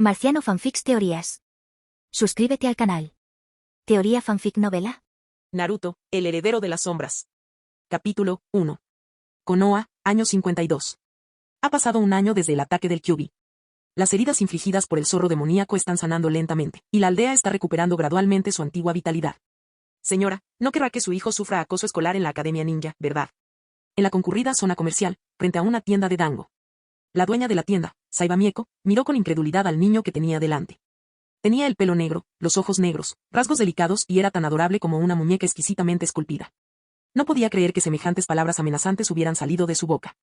Marciano Fanfics Teorías. Suscríbete al canal. Teoría Fanfic Novela. Naruto, el heredero de las sombras. Capítulo 1. Konoha, año 52. Ha pasado un año desde el ataque del Kyuubi. Las heridas infligidas por el zorro demoníaco están sanando lentamente, y la aldea está recuperando gradualmente su antigua vitalidad. Señora, no querrá que su hijo sufra acoso escolar en la Academia Ninja, ¿verdad? En la concurrida zona comercial, frente a una tienda de dango. La dueña de la tienda, Saiba Mieko, miró con incredulidad al niño que tenía delante. Tenía el pelo negro, los ojos negros, rasgos delicados y era tan adorable como una muñeca exquisitamente esculpida. No podía creer que semejantes palabras amenazantes hubieran salido de su boca.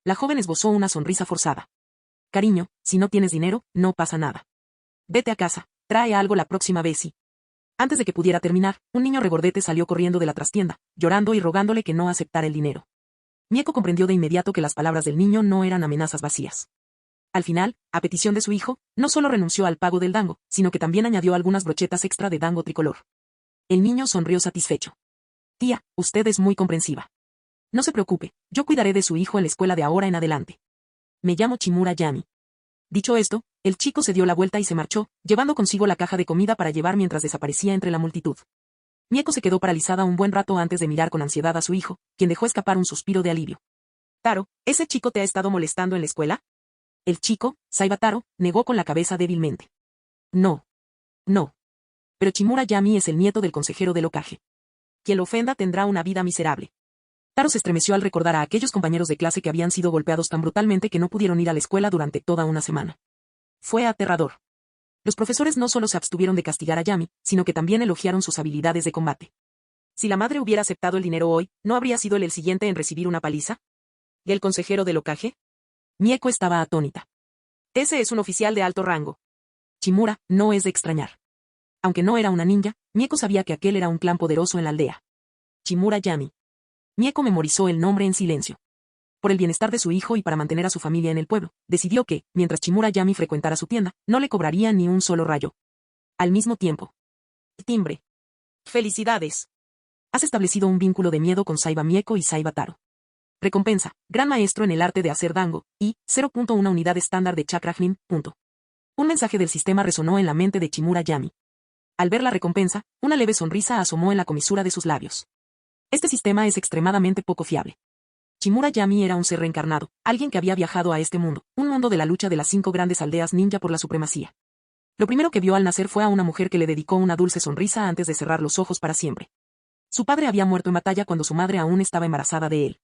La joven esbozó una sonrisa forzada. Cariño, si no tienes dinero, no pasa nada. Vete a casa, trae algo la próxima vez y... Antes de que pudiera terminar, un niño regordete salió corriendo de la trastienda, llorando y rogándole que no aceptara el dinero. Mieko comprendió de inmediato que las palabras del niño no eran amenazas vacías. Al final, a petición de su hijo, no solo renunció al pago del dango, sino que también añadió algunas brochetas extra de dango tricolor. El niño sonrió satisfecho. Tía, usted es muy comprensiva. No se preocupe, yo cuidaré de su hijo en la escuela de ahora en adelante. Me llamo Chimura Yami. Dicho esto, el chico se dio la vuelta y se marchó, llevando consigo la caja de comida para llevar mientras desaparecía entre la multitud. Mieko se quedó paralizada un buen rato antes de mirar con ansiedad a su hijo, quien dejó escapar un suspiro de alivio. Taro, ¿ese chico te ha estado molestando en la escuela? El chico, Saiba Taro, negó con la cabeza débilmente. No. No. Pero Chimura Yami es el nieto del consejero del Hokage. Quien lo ofenda tendrá una vida miserable. Taro se estremeció al recordar a aquellos compañeros de clase que habían sido golpeados tan brutalmente que no pudieron ir a la escuela durante toda una semana. Fue aterrador. Los profesores no solo se abstuvieron de castigar a Yami, sino que también elogiaron sus habilidades de combate. Si la madre hubiera aceptado el dinero hoy, ¿no habría sido él el siguiente en recibir una paliza? ¿Y el consejero del Hokage? Mieko estaba atónita. Ese es un oficial de alto rango. Chimura, no es de extrañar. Aunque no era una ninja, Mieko sabía que aquel era un clan poderoso en la aldea. Chimura Yami. Mieko memorizó el nombre en silencio. Por el bienestar de su hijo y para mantener a su familia en el pueblo, decidió que, mientras Chimura Yami frecuentara su tienda, no le cobraría ni un solo rayo. Al mismo tiempo. Timbre. ¡Felicidades! Has establecido un vínculo de miedo con Saiba Mieko y Saiba Taro. Recompensa, gran maestro en el arte de hacer dango, y 0.1 unidad estándar de chakra Flynn. Un mensaje del sistema resonó en la mente de Chimura Yami. Al ver la recompensa, una leve sonrisa asomó en la comisura de sus labios. Este sistema es extremadamente poco fiable. Chimura Yami era un ser reencarnado, alguien que había viajado a este mundo, un mundo de la lucha de las 5 grandes aldeas ninja por la supremacía. Lo primero que vio al nacer fue a una mujer que le dedicó una dulce sonrisa antes de cerrar los ojos para siempre. Su padre había muerto en batalla cuando su madre aún estaba embarazada de él.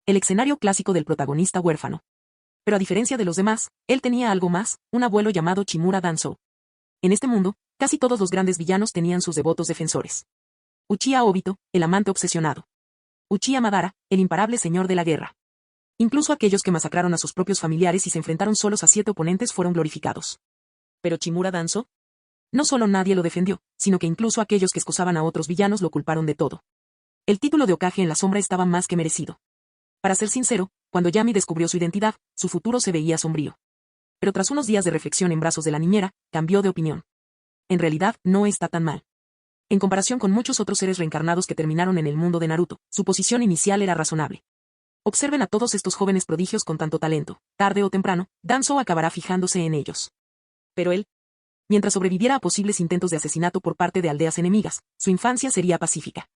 El escenario clásico del protagonista huérfano. Pero a diferencia de los demás, él tenía algo más, un abuelo llamado Chimura Danzo. En este mundo, casi todos los grandes villanos tenían sus devotos defensores. Uchiha Obito, el amante obsesionado. Uchiha Madara, el imparable señor de la guerra. Incluso aquellos que masacraron a sus propios familiares y se enfrentaron solos a 7 oponentes fueron glorificados. Pero Chimura Danzo. No solo nadie lo defendió, sino que incluso aquellos que excusaban a otros villanos lo culparon de todo. El título de Hokage en la sombra estaba más que merecido. Para ser sincero, cuando Yami descubrió su identidad, su futuro se veía sombrío. Pero tras unos días de reflexión en brazos de la niñera, cambió de opinión. En realidad, no está tan mal. En comparación con muchos otros seres reencarnados que terminaron en el mundo de Naruto, su posición inicial era razonable. Observen a todos estos jóvenes prodigios con tanto talento, tarde o temprano, Danzo acabará fijándose en ellos. Pero él, mientras sobreviviera a posibles intentos de asesinato por parte de aldeas enemigas, su infancia sería pacífica.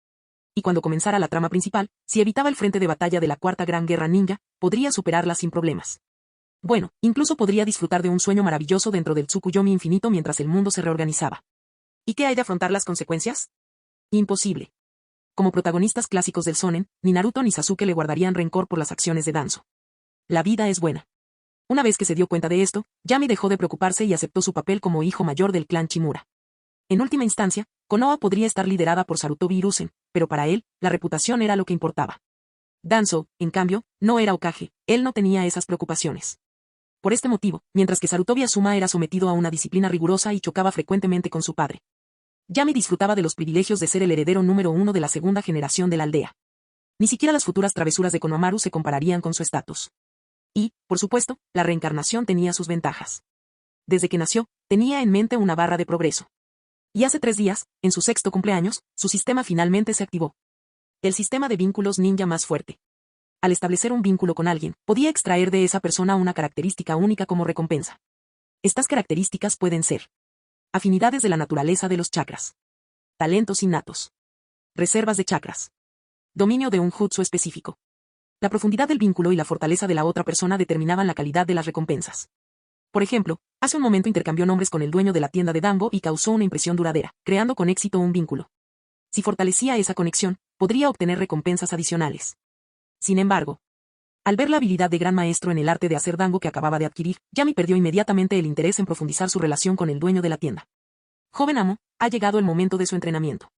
Y cuando comenzara la trama principal, si evitaba el frente de batalla de la Cuarta Gran Guerra Ninja, podría superarla sin problemas. Bueno, incluso podría disfrutar de un sueño maravilloso dentro del Tsukuyomi infinito mientras el mundo se reorganizaba. ¿Y qué hay de afrontar las consecuencias? Imposible. Como protagonistas clásicos del shonen, ni Naruto ni Sasuke le guardarían rencor por las acciones de Danzo. La vida es buena. Una vez que se dio cuenta de esto, Yami dejó de preocuparse y aceptó su papel como hijo mayor del clan Chimura. En última instancia, Konoha podría estar liderada por Sarutobi Hiruzen, pero para él, la reputación era lo que importaba. Danzo, en cambio, no era Hokage, él no tenía esas preocupaciones. Por este motivo, mientras que Sarutobi Azuma era sometido a una disciplina rigurosa y chocaba frecuentemente con su padre, Yami disfrutaba de los privilegios de ser el heredero número 1 de la segunda generación de la aldea. Ni siquiera las futuras travesuras de Konohamaru se compararían con su estatus. Y, por supuesto, la reencarnación tenía sus ventajas. Desde que nació, tenía en mente una barra de progreso. Y hace 3 días, en su 6º cumpleaños, su sistema finalmente se activó. El sistema de vínculos ninja más fuerte. Al establecer un vínculo con alguien, podía extraer de esa persona una característica única como recompensa. Estas características pueden ser afinidades de la naturaleza de los chakras, talentos innatos, reservas de chakras, dominio de un jutsu específico. La profundidad del vínculo y la fortaleza de la otra persona determinaban la calidad de las recompensas. Por ejemplo, hace un momento intercambió nombres con el dueño de la tienda de Danbo y causó una impresión duradera, creando con éxito un vínculo. Si fortalecía esa conexión, podría obtener recompensas adicionales. Sin embargo, al ver la habilidad de gran maestro en el arte de hacer dango que acababa de adquirir, Yami perdió inmediatamente el interés en profundizar su relación con el dueño de la tienda. Joven amo, ha llegado el momento de su entrenamiento.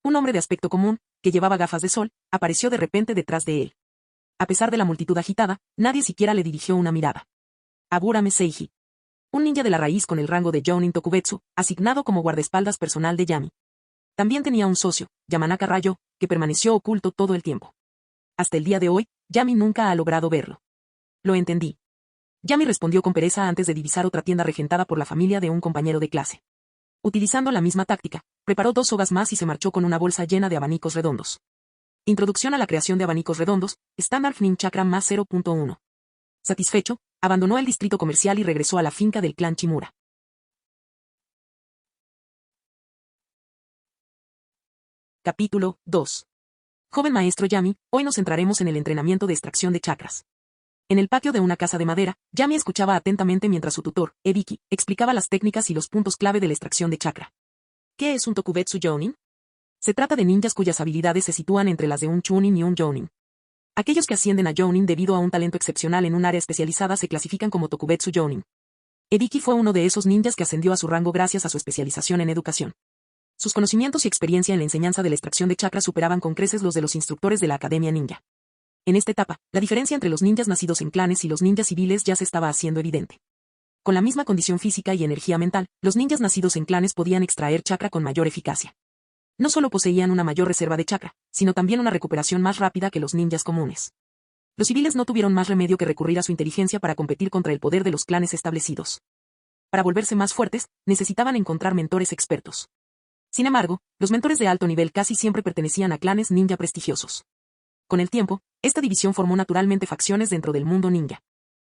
Un hombre de aspecto común, que llevaba gafas de sol, apareció de repente detrás de él. A pesar de la multitud agitada, nadie siquiera le dirigió una mirada. Aburame Seiji. Un ninja de la raíz con el rango de Jounin Tokubetsu, asignado como guardaespaldas personal de Yami. También tenía un socio, Yamanaka Rayo, que permaneció oculto todo el tiempo. Hasta el día de hoy, Yami nunca ha logrado verlo. Lo entendí. Yami respondió con pereza antes de divisar otra tienda regentada por la familia de un compañero de clase. Utilizando la misma táctica, preparó 2 sogas más y se marchó con una bolsa llena de abanicos redondos. Introducción a la creación de abanicos redondos, Standard Nin Chakra más 0.1. Satisfecho, abandonó el distrito comercial y regresó a la finca del clan Chimura. Capítulo 2. Joven maestro Yami, hoy nos centraremos en el entrenamiento de extracción de chakras. En el patio de una casa de madera, Yami escuchaba atentamente mientras su tutor, Ebiki, explicaba las técnicas y los puntos clave de la extracción de chakra. ¿Qué es un Tokubetsu Jounin? Se trata de ninjas cuyas habilidades se sitúan entre las de un Chunin y un Jounin. Aquellos que ascienden a Jounin debido a un talento excepcional en un área especializada se clasifican como Tokubetsu Jounin. Ebiki fue uno de esos ninjas que ascendió a su rango gracias a su especialización en educación. Sus conocimientos y experiencia en la enseñanza de la extracción de chakras superaban con creces los de los instructores de la Academia Ninja. En esta etapa, la diferencia entre los ninjas nacidos en clanes y los ninjas civiles ya se estaba haciendo evidente. Con la misma condición física y energía mental, los ninjas nacidos en clanes podían extraer chakra con mayor eficacia. No solo poseían una mayor reserva de chakra, sino también una recuperación más rápida que los ninjas comunes. Los civiles no tuvieron más remedio que recurrir a su inteligencia para competir contra el poder de los clanes establecidos. Para volverse más fuertes, necesitaban encontrar mentores expertos. Sin embargo, los mentores de alto nivel casi siempre pertenecían a clanes ninja prestigiosos. Con el tiempo, esta división formó naturalmente facciones dentro del mundo ninja.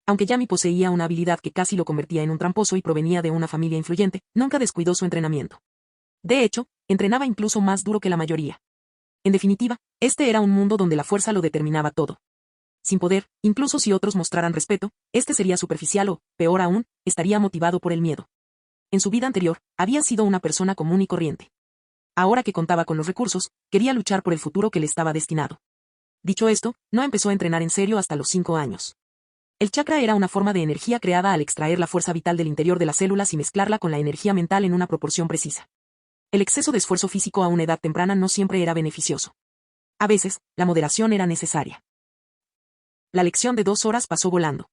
Aunque Yami poseía una habilidad que casi lo convertía en un tramposo y provenía de una familia influyente, nunca descuidó su entrenamiento. De hecho, entrenaba incluso más duro que la mayoría. En definitiva, este era un mundo donde la fuerza lo determinaba todo. Sin poder, incluso si otros mostraran respeto, este sería superficial o, peor aún, estaría motivado por el miedo. En su vida anterior, había sido una persona común y corriente. Ahora que contaba con los recursos, quería luchar por el futuro que le estaba destinado. Dicho esto, no empezó a entrenar en serio hasta los 5 años. El chakra era una forma de energía creada al extraer la fuerza vital del interior de las células y mezclarla con la energía mental en una proporción precisa. El exceso de esfuerzo físico a una edad temprana no siempre era beneficioso. A veces, la moderación era necesaria. La lección de 2 horas pasó volando.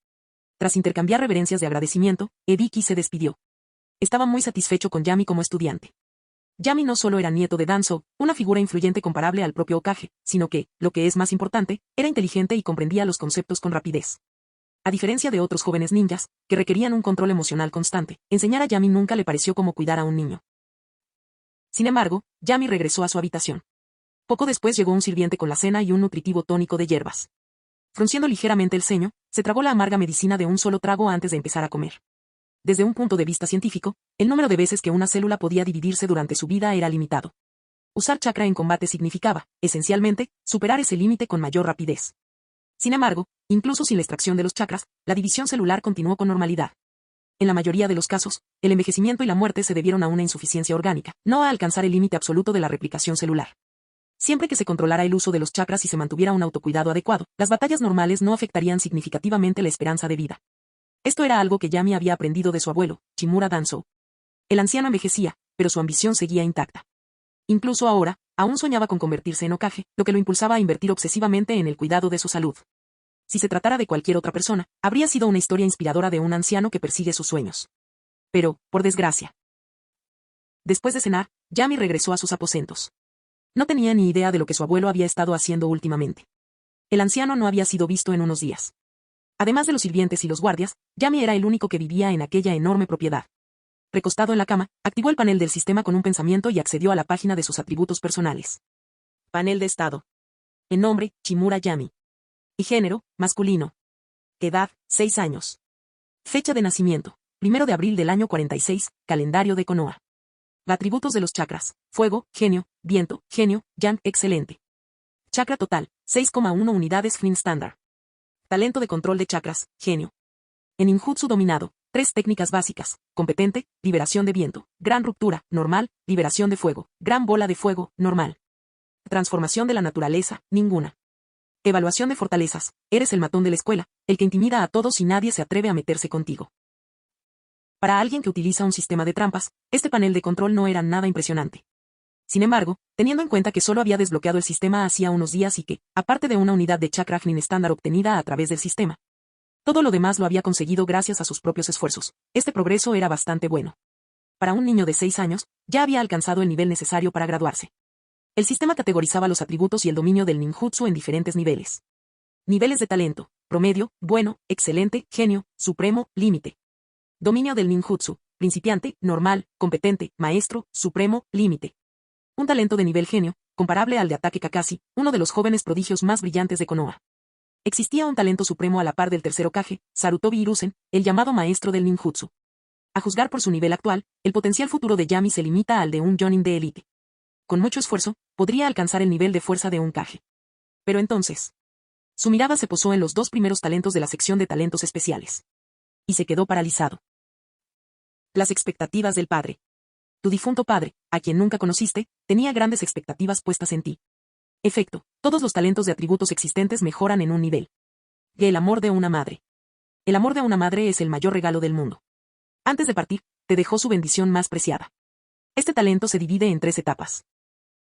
Tras intercambiar reverencias de agradecimiento, Ebiki se despidió. Estaba muy satisfecho con Yami como estudiante. Yami no solo era nieto de Danzo, una figura influyente comparable al propio Hokage, sino que, lo que es más importante, era inteligente y comprendía los conceptos con rapidez. A diferencia de otros jóvenes ninjas, que requerían un control emocional constante, enseñar a Yami nunca le pareció como cuidar a un niño. Sin embargo, Yami regresó a su habitación. Poco después llegó un sirviente con la cena y un nutritivo tónico de hierbas. Frunciendo ligeramente el ceño, se tragó la amarga medicina de un solo trago antes de empezar a comer. Desde un punto de vista científico, el número de veces que una célula podía dividirse durante su vida era limitado. Usar chakra en combate significaba, esencialmente, superar ese límite con mayor rapidez. Sin embargo, incluso sin la extracción de los chakras, la división celular continuó con normalidad. En la mayoría de los casos, el envejecimiento y la muerte se debieron a una insuficiencia orgánica, no a alcanzar el límite absoluto de la replicación celular. Siempre que se controlara el uso de los chakras y se mantuviera un autocuidado adecuado, las batallas normales no afectarían significativamente la esperanza de vida. Esto era algo que Yami había aprendido de su abuelo, Chimura Danzo. El anciano envejecía, pero su ambición seguía intacta. Incluso ahora, aún soñaba con convertirse en Hokage, lo que lo impulsaba a invertir obsesivamente en el cuidado de su salud. Si se tratara de cualquier otra persona, habría sido una historia inspiradora de un anciano que persigue sus sueños. Pero, por desgracia. Después de cenar, Yami regresó a sus aposentos. No tenía ni idea de lo que su abuelo había estado haciendo últimamente. El anciano no había sido visto en unos días. Además de los sirvientes y los guardias, Yami era el único que vivía en aquella enorme propiedad. Recostado en la cama, activó el panel del sistema con un pensamiento y accedió a la página de sus atributos personales. Panel de estado. En nombre, Chimura Yami. Y género, masculino. Edad, 6 años. Fecha de nacimiento, 1 de abril del año 46, calendario de Konoha. Atributos de los chakras: fuego, genio, viento, genio, yang, excelente. Chakra total, 6,1 unidades Flynn Standard. Talento de control de chakras, genio. En ninjutsu dominado, 3 técnicas básicas: competente, liberación de viento, gran ruptura, normal, liberación de fuego, gran bola de fuego, normal. Transformación de la naturaleza, ninguna. Evaluación de fortalezas: eres el matón de la escuela, el que intimida a todos y nadie se atreve a meterse contigo. Para alguien que utiliza un sistema de trampas, este panel de control no era nada impresionante. Sin embargo, teniendo en cuenta que solo había desbloqueado el sistema hacía unos días y que, aparte de una unidad de chakra Flynn estándar obtenida a través del sistema, todo lo demás lo había conseguido gracias a sus propios esfuerzos, este progreso era bastante bueno. Para un niño de 6 años, ya había alcanzado el nivel necesario para graduarse. El sistema categorizaba los atributos y el dominio del ninjutsu en diferentes niveles. Niveles de talento: promedio, bueno, excelente, genio, supremo, límite. Dominio del ninjutsu: principiante, normal, competente, maestro, supremo, límite. Un talento de nivel genio, comparable al de Ataque Kakashi, uno de los jóvenes prodigios más brillantes de Konoha. Existía un talento supremo a la par del tercer Hokage, Sarutobi Hiruzen, el llamado maestro del ninjutsu. A juzgar por su nivel actual, el potencial futuro de Yami se limita al de un Jonin de élite. Con mucho esfuerzo, podría alcanzar el nivel de fuerza de un Kage. Pero entonces, su mirada se posó en los 2 primeros talentos de la sección de talentos especiales. Y se quedó paralizado. Las expectativas del padre. Tu difunto padre, a quien nunca conociste, tenía grandes expectativas puestas en ti. Efecto, todos los talentos de atributos existentes mejoran en un nivel. Y el amor de una madre. El amor de una madre es el mayor regalo del mundo. Antes de partir, te dejó su bendición más preciada. Este talento se divide en 3 etapas.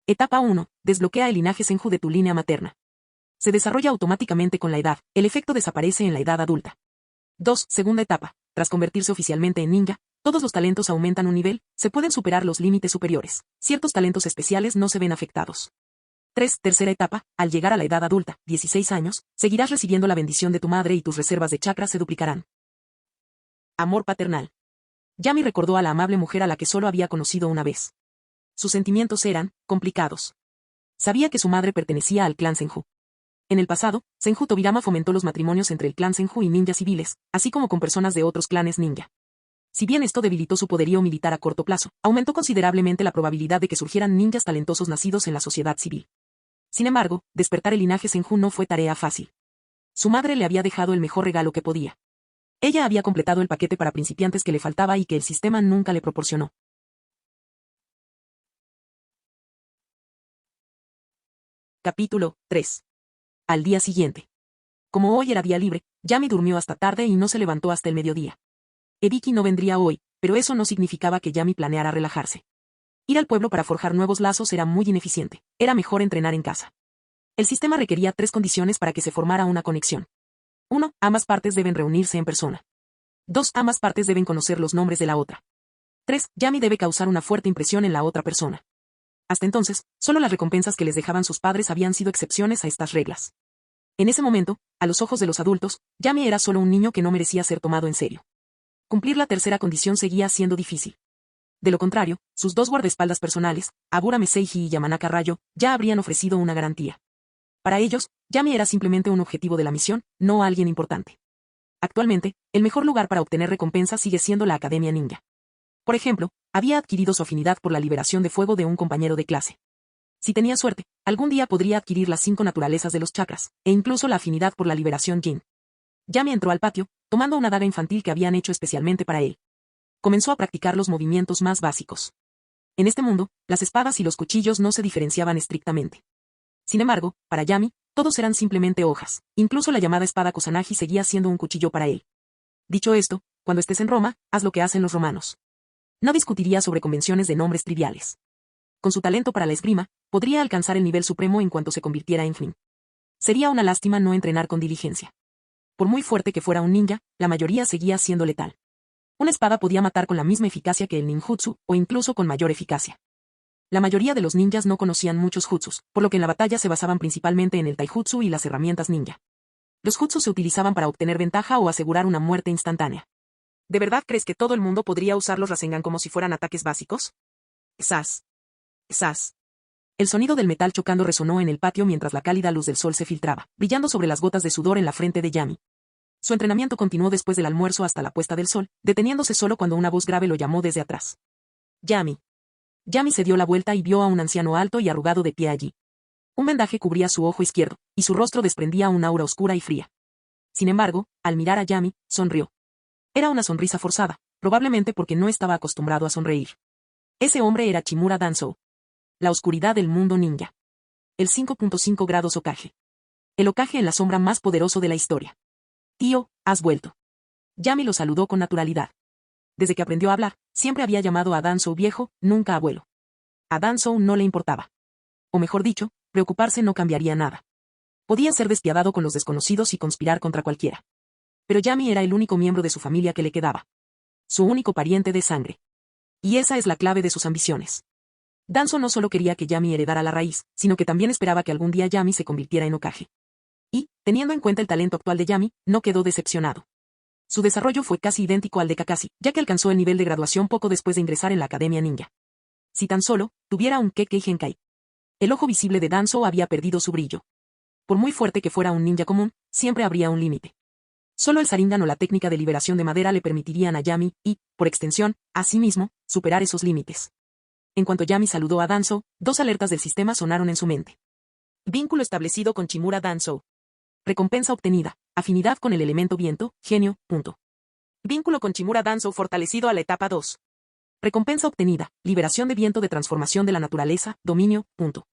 Etapa 1. Desbloquea el linaje Senju de tu línea materna. Se desarrolla automáticamente con la edad, el efecto desaparece en la edad adulta. 2. Segunda etapa. Tras convertirse oficialmente en ninja, todos los talentos aumentan un nivel, se pueden superar los límites superiores. Ciertos talentos especiales no se ven afectados. 3. Tercera etapa. Al llegar a la edad adulta, 16 años, seguirás recibiendo la bendición de tu madre y tus reservas de chakras se duplicarán. Amor paternal. Yami recordó a la amable mujer a la que solo había conocido una vez. Sus sentimientos eran complicados. Sabía que su madre pertenecía al clan Senju. En el pasado, Senju Tobirama fomentó los matrimonios entre el clan Senju y ninjas civiles, así como con personas de otros clanes ninja. Si bien esto debilitó su poderío militar a corto plazo, aumentó considerablemente la probabilidad de que surgieran ninjas talentosos nacidos en la sociedad civil. Sin embargo, despertar el linaje Senju no fue tarea fácil. Su madre le había dejado el mejor regalo que podía. Ella había completado el paquete para principiantes que le faltaba y que el sistema nunca le proporcionó. Capítulo 3. Al día siguiente. Como hoy era día libre, Yami durmió hasta tarde y no se levantó hasta el mediodía. Ebiki no vendría hoy, pero eso no significaba que Yami planeara relajarse. Ir al pueblo para forjar nuevos lazos era muy ineficiente, era mejor entrenar en casa. El sistema requería 3 condiciones para que se formara una conexión. 1. Ambas partes deben reunirse en persona. 2. Ambas partes deben conocer los nombres de la otra. 3. Yami debe causar una fuerte impresión en la otra persona. Hasta entonces, solo las recompensas que les dejaban sus padres habían sido excepciones a estas reglas. En ese momento, a los ojos de los adultos, Yami era solo un niño que no merecía ser tomado en serio. Cumplir la tercera condición seguía siendo difícil. De lo contrario, sus 2 guardaespaldas personales, Abura Meseiji y Yamanaka Rayo, ya habrían ofrecido una garantía. Para ellos, Yami era simplemente un objetivo de la misión, no alguien importante. Actualmente, el mejor lugar para obtener recompensas sigue siendo la Academia Ninja. Por ejemplo, había adquirido su afinidad por la liberación de fuego de un compañero de clase. Si tenía suerte, algún día podría adquirir las 5 naturalezas de los chakras, e incluso la afinidad por la liberación Jin. Yami entró al patio, tomando una daga infantil que habían hecho especialmente para él. Comenzó a practicar los movimientos más básicos. En este mundo, las espadas y los cuchillos no se diferenciaban estrictamente. Sin embargo, para Yami, todos eran simplemente hojas, incluso la llamada espada Kusanagi seguía siendo un cuchillo para él. Dicho esto, cuando estés en Roma, haz lo que hacen los romanos. No discutiría sobre convenciones de nombres triviales. Con su talento para la esgrima, podría alcanzar el nivel supremo en cuanto se convirtiera en Flynn. Sería una lástima no entrenar con diligencia. Por muy fuerte que fuera un ninja, la mayoría seguía siendo letal. Una espada podía matar con la misma eficacia que el ninjutsu, o incluso con mayor eficacia. La mayoría de los ninjas no conocían muchos jutsus, por lo que en la batalla se basaban principalmente en el taijutsu y las herramientas ninja. Los jutsus se utilizaban para obtener ventaja o asegurar una muerte instantánea. ¿De verdad crees que todo el mundo podría usar los Rasengan como si fueran ataques básicos? ¡Zas! ¡Zas! El sonido del metal chocando resonó en el patio mientras la cálida luz del sol se filtraba, brillando sobre las gotas de sudor en la frente de Yami. Su entrenamiento continuó después del almuerzo hasta la puesta del sol, deteniéndose solo cuando una voz grave lo llamó desde atrás. Yami. Yami se dio la vuelta y vio a un anciano alto y arrugado de pie allí. Un vendaje cubría su ojo izquierdo, y su rostro desprendía un aura oscura y fría. Sin embargo, al mirar a Yami, sonrió. Era una sonrisa forzada, probablemente porque no estaba acostumbrado a sonreír. Ese hombre era Chimura Danzou. La oscuridad del mundo ninja. El 5.5 grados Hokage. El Hokage en la sombra más poderoso de la historia. Tío, has vuelto. Yami lo saludó con naturalidad. Desde que aprendió a hablar, siempre había llamado a Danzou viejo, nunca abuelo. A Danzou no le importaba. O mejor dicho, preocuparse no cambiaría nada. Podía ser despiadado con los desconocidos y conspirar contra cualquiera. Pero Yami era el único miembro de su familia que le quedaba. Su único pariente de sangre. Y esa es la clave de sus ambiciones. Danzou no solo quería que Yami heredara la raíz, sino que también esperaba que algún día Yami se convirtiera en Hokage. Y, teniendo en cuenta el talento actual de Yami, no quedó decepcionado. Su desarrollo fue casi idéntico al de Kakashi, ya que alcanzó el nivel de graduación poco después de ingresar en la Academia Ninja. Si tan solo tuviera un Kekkei Genkai. El ojo visible de Danzou había perdido su brillo. Por muy fuerte que fuera un ninja común, siempre habría un límite. Solo el Sharingan o la técnica de liberación de madera le permitirían a Yami, y, por extensión, a sí mismo, superar esos límites. En cuanto Yami saludó a Danzou, dos alertas del sistema sonaron en su mente. Vínculo establecido con Chimura Danzou. Recompensa obtenida, afinidad con el elemento viento, genio, punto. Vínculo con Chimura Danzou fortalecido a la etapa 2. Recompensa obtenida, liberación de viento de transformación de la naturaleza, dominio, punto.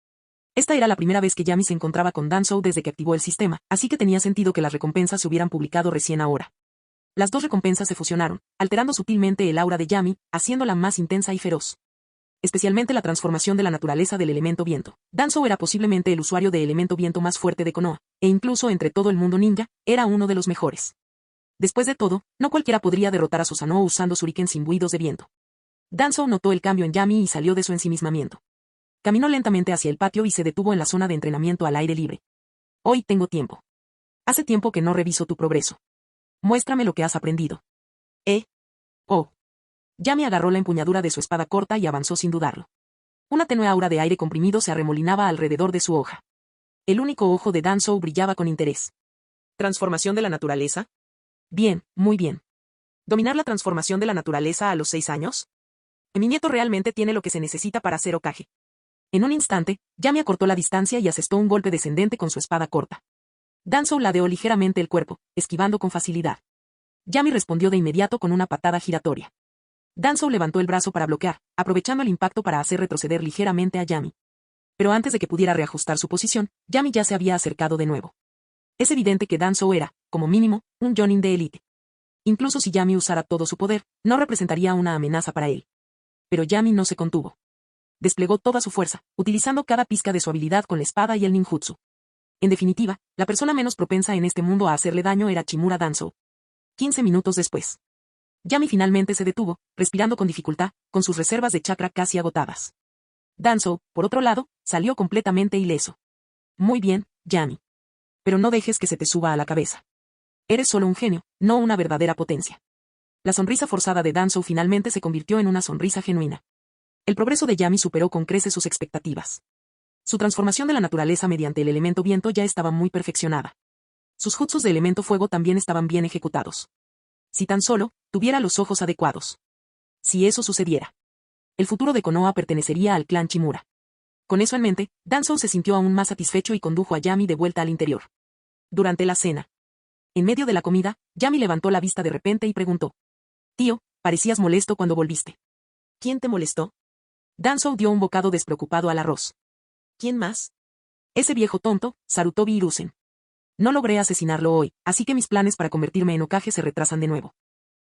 Esta era la primera vez que Yami se encontraba con Danzou desde que activó el sistema, así que tenía sentido que las recompensas se hubieran publicado recién ahora. Las dos recompensas se fusionaron, alterando sutilmente el aura de Yami, haciéndola más intensa y feroz. Especialmente la transformación de la naturaleza del elemento viento. Danzou era posiblemente el usuario de elemento viento más fuerte de Konoha, e incluso entre todo el mundo ninja, era uno de los mejores. Después de todo, no cualquiera podría derrotar a Susanoo usando shurikens imbuidos de viento. Danzou notó el cambio en Yami y salió de su ensimismamiento. Caminó lentamente hacia el patio y se detuvo en la zona de entrenamiento al aire libre. Hoy tengo tiempo. Hace tiempo que no reviso tu progreso. Muéstrame lo que has aprendido. Oh. Yami agarró la empuñadura de su espada corta y avanzó sin dudarlo. Una tenue aura de aire comprimido se arremolinaba alrededor de su hoja. El único ojo de Danzou brillaba con interés. ¿Transformación de la naturaleza? Bien, muy bien. ¿Dominar la transformación de la naturaleza a los 6 años? Mi nieto realmente tiene lo que se necesita para ser Hokage. En un instante, Yami acortó la distancia y asestó un golpe descendente con su espada corta. Danzou ladeó ligeramente el cuerpo, esquivando con facilidad. Yami respondió de inmediato con una patada giratoria. Danzou levantó el brazo para bloquear, aprovechando el impacto para hacer retroceder ligeramente a Yami. Pero antes de que pudiera reajustar su posición, Yami ya se había acercado de nuevo. Es evidente que Danzou era, como mínimo, un Jonin de élite. Incluso si Yami usara todo su poder, no representaría una amenaza para él. Pero Yami no se contuvo. Desplegó toda su fuerza, utilizando cada pizca de su habilidad con la espada y el ninjutsu. En definitiva, la persona menos propensa en este mundo a hacerle daño era Chimura Danzou. 15 minutos después. Yami finalmente se detuvo, respirando con dificultad, con sus reservas de chakra casi agotadas. Danzou, por otro lado, salió completamente ileso. Muy bien, Yami. Pero no dejes que se te suba a la cabeza. Eres solo un genio, no una verdadera potencia. La sonrisa forzada de Danzou finalmente se convirtió en una sonrisa genuina. El progreso de Yami superó con creces sus expectativas. Su transformación de la naturaleza mediante el elemento viento ya estaba muy perfeccionada. Sus jutsus de elemento fuego también estaban bien ejecutados. Si tan solo tuviera los ojos adecuados. Si eso sucediera, el futuro de Konoha pertenecería al clan Chimura. Con eso en mente, Danzou se sintió aún más satisfecho y condujo a Yami de vuelta al interior. Durante la cena. En medio de la comida, Yami levantó la vista de repente y preguntó. Tío, parecías molesto cuando volviste. ¿Quién te molestó? Danzou dio un bocado despreocupado al arroz. ¿Quién más? Ese viejo tonto, Sarutobi Hiruzen. No logré asesinarlo hoy, así que mis planes para convertirme en Hokage se retrasan de nuevo.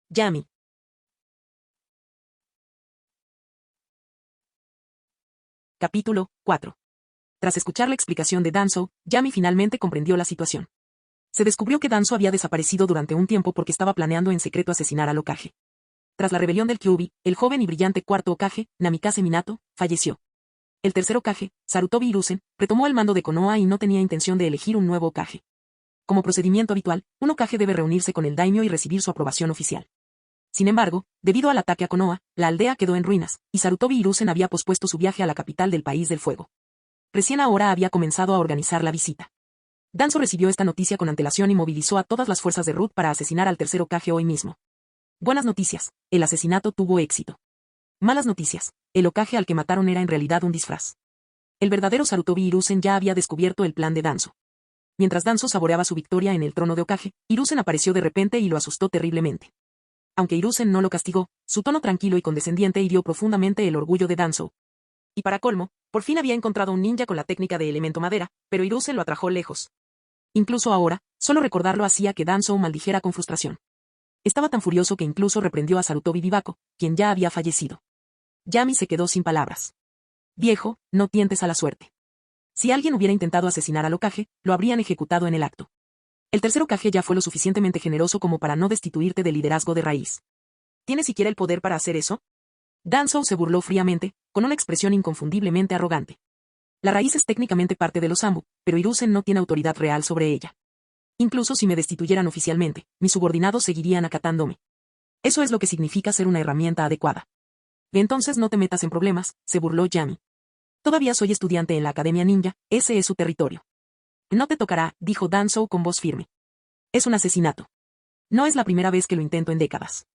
Yami. Capítulo 4. Tras escuchar la explicación de Danzou, Yami finalmente comprendió la situación. Se descubrió que Danzou había desaparecido durante un tiempo porque estaba planeando en secreto asesinar al Hokage. Tras la rebelión del Kyuubi, el joven y brillante cuarto Hokage, Namikaze Minato, falleció. El tercer Hokage, Sarutobi Hiruzen, retomó el mando de Konoha y no tenía intención de elegir un nuevo Hokage. Como procedimiento habitual, un Hokage debe reunirse con el daimyo y recibir su aprobación oficial. Sin embargo, debido al ataque a Konoha, la aldea quedó en ruinas, y Sarutobi Hiruzen había pospuesto su viaje a la capital del País del Fuego. Recién ahora había comenzado a organizar la visita. Danzo recibió esta noticia con antelación y movilizó a todas las fuerzas de Ruth para asesinar al tercer Hokage hoy mismo. Buenas noticias, el asesinato tuvo éxito. Malas noticias, el Hokage al que mataron era en realidad un disfraz. El verdadero Sarutobi Hiruzen ya había descubierto el plan de Danzo. Mientras Danzo saboreaba su victoria en el trono de Hokage, Hiruzen apareció de repente y lo asustó terriblemente. Aunque Hiruzen no lo castigó, su tono tranquilo y condescendiente hirió profundamente el orgullo de Danzo. Y para colmo, por fin había encontrado un ninja con la técnica de elemento madera, pero Hiruzen lo atrajo lejos. Incluso ahora, solo recordarlo hacía que Danzo maldijera con frustración. Estaba tan furioso que incluso reprendió a Sarutobi Bibako, quien ya había fallecido. Yami se quedó sin palabras. Viejo, no tientes a la suerte. Si alguien hubiera intentado asesinar al Hokage, lo habrían ejecutado en el acto. El tercer Hokage ya fue lo suficientemente generoso como para no destituirte del liderazgo de raíz. ¿Tienes siquiera el poder para hacer eso? Danzo se burló fríamente, con una expresión inconfundiblemente arrogante. La raíz es técnicamente parte de los Zambu, pero Hiruzen no tiene autoridad real sobre ella. Incluso si me destituyeran oficialmente, mis subordinados seguirían acatándome. Eso es lo que significa ser una herramienta adecuada. Entonces no te metas en problemas, se burló Yami. Todavía soy estudiante en la Academia Ninja, ese es su territorio. No te tocará, dijo Danzo con voz firme. Es un asesinato. No es la primera vez que lo intento en décadas.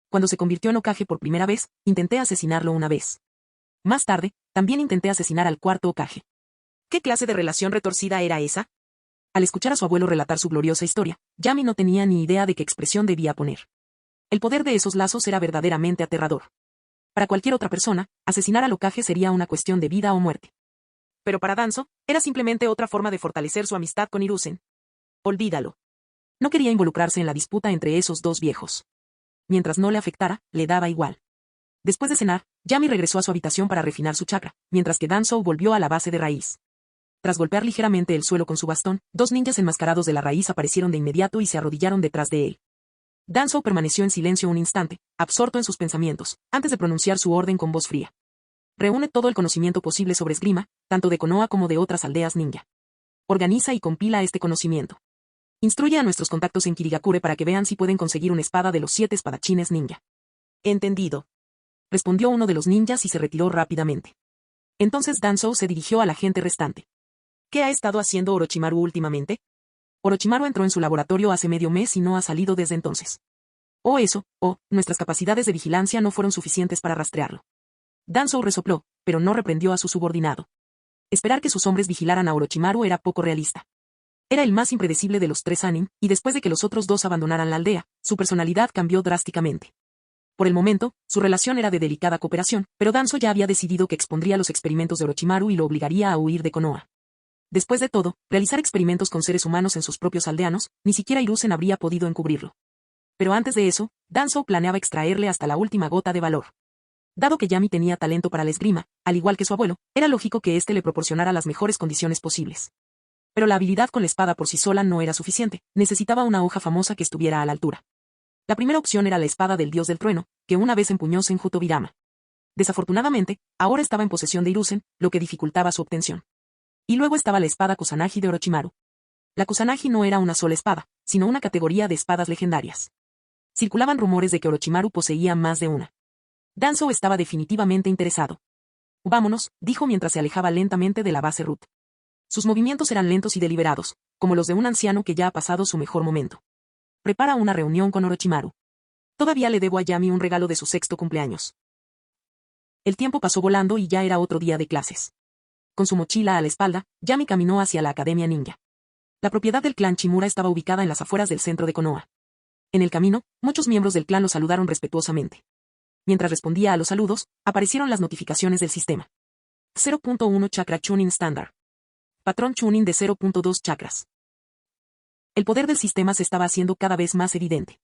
Cuando se convirtió en Hokage por primera vez, intenté asesinarlo una vez. Más tarde, también intenté asesinar al cuarto Hokage. ¿Qué clase de relación retorcida era esa? Al escuchar a su abuelo relatar su gloriosa historia, Yami no tenía ni idea de qué expresión debía poner. El poder de esos lazos era verdaderamente aterrador. Para cualquier otra persona, asesinar al Hokage sería una cuestión de vida o muerte. Pero para Danzo, era simplemente otra forma de fortalecer su amistad con Hiruzen. Olvídalo. No quería involucrarse en la disputa entre esos dos viejos. Mientras no le afectara, le daba igual. Después de cenar, Yami regresó a su habitación para refinar su chakra, mientras que Danzo volvió a la base de raíz. Tras golpear ligeramente el suelo con su bastón, dos ninjas enmascarados de la raíz aparecieron de inmediato y se arrodillaron detrás de él. Danzo permaneció en silencio un instante, absorto en sus pensamientos, antes de pronunciar su orden con voz fría. Reúne todo el conocimiento posible sobre esgrima, tanto de Konoha como de otras aldeas ninja. Organiza y compila este conocimiento. Instruye a nuestros contactos en Kirigakure para que vean si pueden conseguir una espada de los 7 espadachines ninja. Entendido. Respondió uno de los ninjas y se retiró rápidamente. Entonces Danzo se dirigió a la gente restante. ¿Qué ha estado haciendo Orochimaru últimamente? Orochimaru entró en su laboratorio hace medio mes y no ha salido desde entonces. Nuestras capacidades de vigilancia no fueron suficientes para rastrearlo. Danzo resopló, pero no reprendió a su subordinado. Esperar que sus hombres vigilaran a Orochimaru era poco realista. Era el más impredecible de los 3 Sannin, y después de que los otros 2 abandonaran la aldea, su personalidad cambió drásticamente. Por el momento, su relación era de delicada cooperación, pero Danzo ya había decidido que expondría los experimentos de Orochimaru y lo obligaría a huir de Konoha. Después de todo, realizar experimentos con seres humanos en sus propios aldeanos, ni siquiera Hiruzen habría podido encubrirlo. Pero antes de eso, Danzo planeaba extraerle hasta la última gota de valor. Dado que Yami tenía talento para la esgrima, al igual que su abuelo, era lógico que éste le proporcionara las mejores condiciones posibles. Pero la habilidad con la espada por sí sola no era suficiente, necesitaba una hoja famosa que estuviera a la altura. La primera opción era la espada del dios del trueno, que una vez empuñó Senju Tobirama. Desafortunadamente, ahora estaba en posesión de Hiruzen, lo que dificultaba su obtención. Y luego estaba la espada Kusanagi de Orochimaru. La Kusanagi no era una sola espada, sino una categoría de espadas legendarias. Circulaban rumores de que Orochimaru poseía más de una. Danzo estaba definitivamente interesado. Vámonos, dijo mientras se alejaba lentamente de la base Ruth. Sus movimientos eran lentos y deliberados, como los de un anciano que ya ha pasado su mejor momento. Prepara una reunión con Orochimaru. Todavía le debo a Yami un regalo de su 6º cumpleaños. El tiempo pasó volando y ya era otro día de clases. Con su mochila a la espalda, Yami caminó hacia la Academia Ninja. La propiedad del clan Chimura estaba ubicada en las afueras del centro de Konoha. En el camino, muchos miembros del clan lo saludaron respetuosamente. Mientras respondía a los saludos, aparecieron las notificaciones del sistema. 0.1 Chakra Chunin Standard. Patrón Chunin de 0.2 chakras. El poder del sistema se estaba haciendo cada vez más evidente.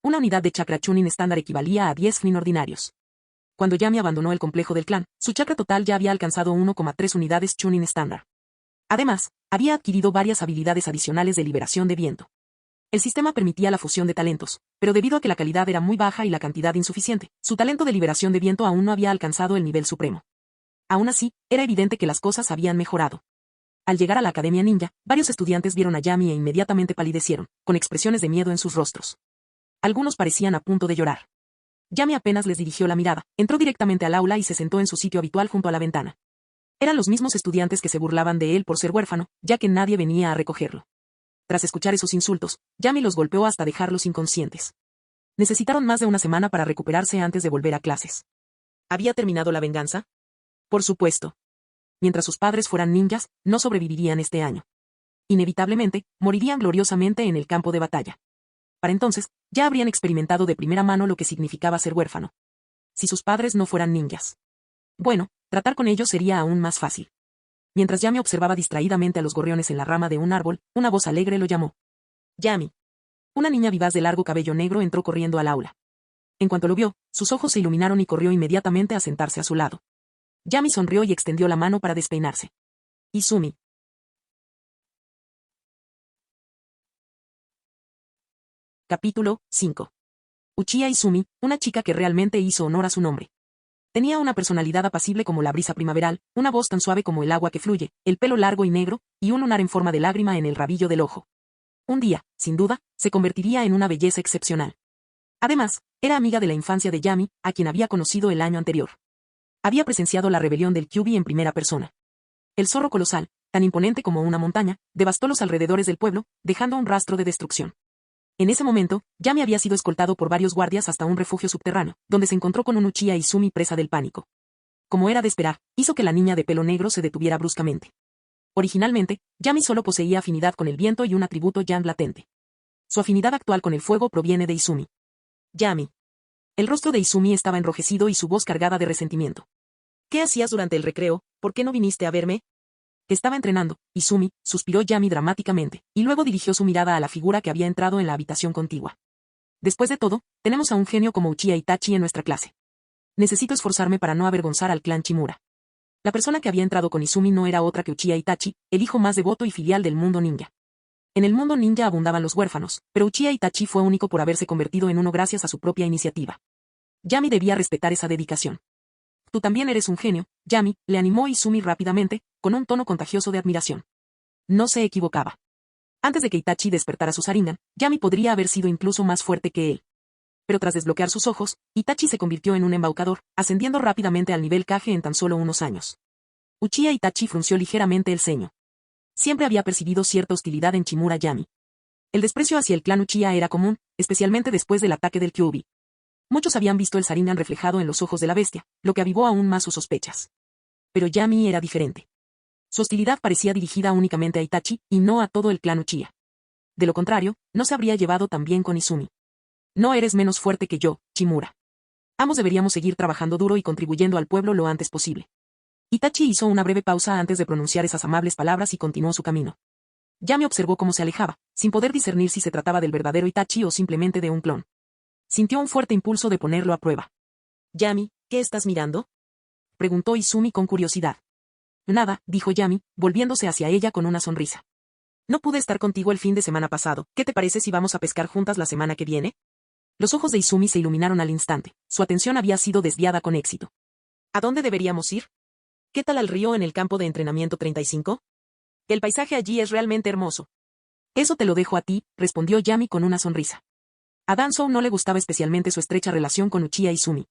Una unidad de chakra Chunin estándar equivalía a 10 Fnin ordinarios. Cuando Yami abandonó el complejo del clan, su chakra total ya había alcanzado 1,3 unidades Chunin estándar. Además, había adquirido varias habilidades adicionales de liberación de viento. El sistema permitía la fusión de talentos, pero debido a que la calidad era muy baja y la cantidad insuficiente, su talento de liberación de viento aún no había alcanzado el nivel supremo. Aún así, era evidente que las cosas habían mejorado. Al llegar a la Academia Ninja, varios estudiantes vieron a Yami e inmediatamente palidecieron, con expresiones de miedo en sus rostros. Algunos parecían a punto de llorar. Yami apenas les dirigió la mirada, entró directamente al aula y se sentó en su sitio habitual junto a la ventana. Eran los mismos estudiantes que se burlaban de él por ser huérfano, ya que nadie venía a recogerlo. Tras escuchar esos insultos, Yami los golpeó hasta dejarlos inconscientes. Necesitaron más de una semana para recuperarse antes de volver a clases. ¿Había terminado la venganza? Por supuesto. Mientras sus padres fueran ninjas, no sobrevivirían este año. Inevitablemente, morirían gloriosamente en el campo de batalla. Para entonces, ya habrían experimentado de primera mano lo que significaba ser huérfano. Si sus padres no fueran ninjas. Bueno, tratar con ellos sería aún más fácil. Mientras Yami observaba distraídamente a los gorriones en la rama de un árbol, una voz alegre lo llamó. Yami. Una niña vivaz de largo cabello negro entró corriendo al aula. En cuanto lo vio, sus ojos se iluminaron y corrió inmediatamente a sentarse a su lado. Yami sonrió y extendió la mano para despeinarse. Izumi. Capítulo 5. Uchiha Izumi, una chica que realmente hizo honor a su nombre. Tenía una personalidad apacible como la brisa primaveral, una voz tan suave como el agua que fluye, el pelo largo y negro, y un lunar en forma de lágrima en el rabillo del ojo. Un día, sin duda, se convertiría en una belleza excepcional. Además, era amiga de la infancia de Yami, a quien había conocido el año anterior. Había presenciado la rebelión del Kyuubi en primera persona. El zorro colosal, tan imponente como una montaña, devastó los alrededores del pueblo, dejando un rastro de destrucción. En ese momento, Yami había sido escoltado por varios guardias hasta un refugio subterráneo, donde se encontró con un Uchiha Izumi presa del pánico. Como era de esperar, hizo que la niña de pelo negro se detuviera bruscamente. Originalmente, Yami solo poseía afinidad con el viento y un atributo yang latente. Su afinidad actual con el fuego proviene de Izumi. Yami. El rostro de Izumi estaba enrojecido y su voz cargada de resentimiento. ¿Qué hacías durante el recreo? ¿Por qué no viniste a verme? Estaba entrenando, Izumi, suspiró Yami dramáticamente, y luego dirigió su mirada a la figura que había entrado en la habitación contigua. Después de todo, tenemos a un genio como Uchiha Itachi en nuestra clase. Necesito esforzarme para no avergonzar al clan Chimura. La persona que había entrado con Izumi no era otra que Uchiha Itachi, el hijo más devoto y filial del mundo ninja. En el mundo ninja abundaban los huérfanos, pero Uchiha Itachi fue único por haberse convertido en uno gracias a su propia iniciativa. Yami debía respetar esa dedicación. Tú también eres un genio, Yami, le animó Izumi rápidamente, con un tono contagioso de admiración. No se equivocaba. Antes de que Itachi despertara su Sharingan, Yami podría haber sido incluso más fuerte que él. Pero tras desbloquear sus ojos, Itachi se convirtió en un embaucador, ascendiendo rápidamente al nivel Kage en tan solo unos años. Uchiha Itachi frunció ligeramente el ceño. Siempre había percibido cierta hostilidad en Chimura Yami. El desprecio hacia el clan Uchiha era común, especialmente después del ataque del Kyuubi. Muchos habían visto el Sharingan reflejado en los ojos de la bestia, lo que avivó aún más sus sospechas. Pero Yami era diferente. Su hostilidad parecía dirigida únicamente a Itachi, y no a todo el clan Uchiha. De lo contrario, no se habría llevado tan bien con Izumi. No eres menos fuerte que yo, Chimura. Ambos deberíamos seguir trabajando duro y contribuyendo al pueblo lo antes posible. Itachi hizo una breve pausa antes de pronunciar esas amables palabras y continuó su camino. Yami observó cómo se alejaba, sin poder discernir si se trataba del verdadero Itachi o simplemente de un clon. Sintió un fuerte impulso de ponerlo a prueba. Yami, ¿qué estás mirando? Preguntó Izumi con curiosidad. Nada, dijo Yami, volviéndose hacia ella con una sonrisa. No pude estar contigo el fin de semana pasado, ¿qué te parece si vamos a pescar juntas la semana que viene? Los ojos de Izumi se iluminaron al instante, su atención había sido desviada con éxito. ¿A dónde deberíamos ir? ¿Qué tal al río en el campo de entrenamiento 35? El paisaje allí es realmente hermoso. Eso te lo dejo a ti, respondió Yami con una sonrisa. A Danzou no le gustaba especialmente su estrecha relación con Uchiha Izumi.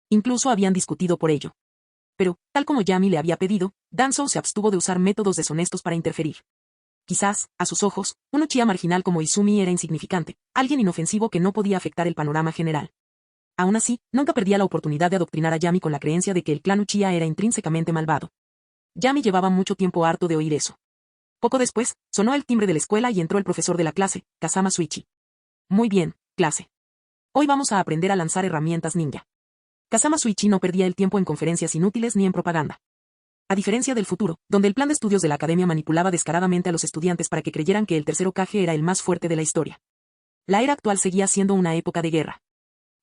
Incluso habían discutido por ello. Pero, tal como Yami le había pedido, Danzou se abstuvo de usar métodos deshonestos para interferir. Quizás, a sus ojos, un Uchiha marginal como Izumi era insignificante, alguien inofensivo que no podía afectar el panorama general. Aún así, nunca perdía la oportunidad de adoctrinar a Yami con la creencia de que el clan Uchiha era intrínsecamente malvado. Yami llevaba mucho tiempo harto de oír eso. Poco después, sonó el timbre de la escuela y entró el profesor de la clase, Kazama Suichi. Muy bien, clase. Hoy vamos a aprender a lanzar herramientas ninja. Kazama Suichi no perdía el tiempo en conferencias inútiles ni en propaganda. A diferencia del futuro, donde el plan de estudios de la academia manipulaba descaradamente a los estudiantes para que creyeran que el tercero Kage era el más fuerte de la historia. La era actual seguía siendo una época de guerra.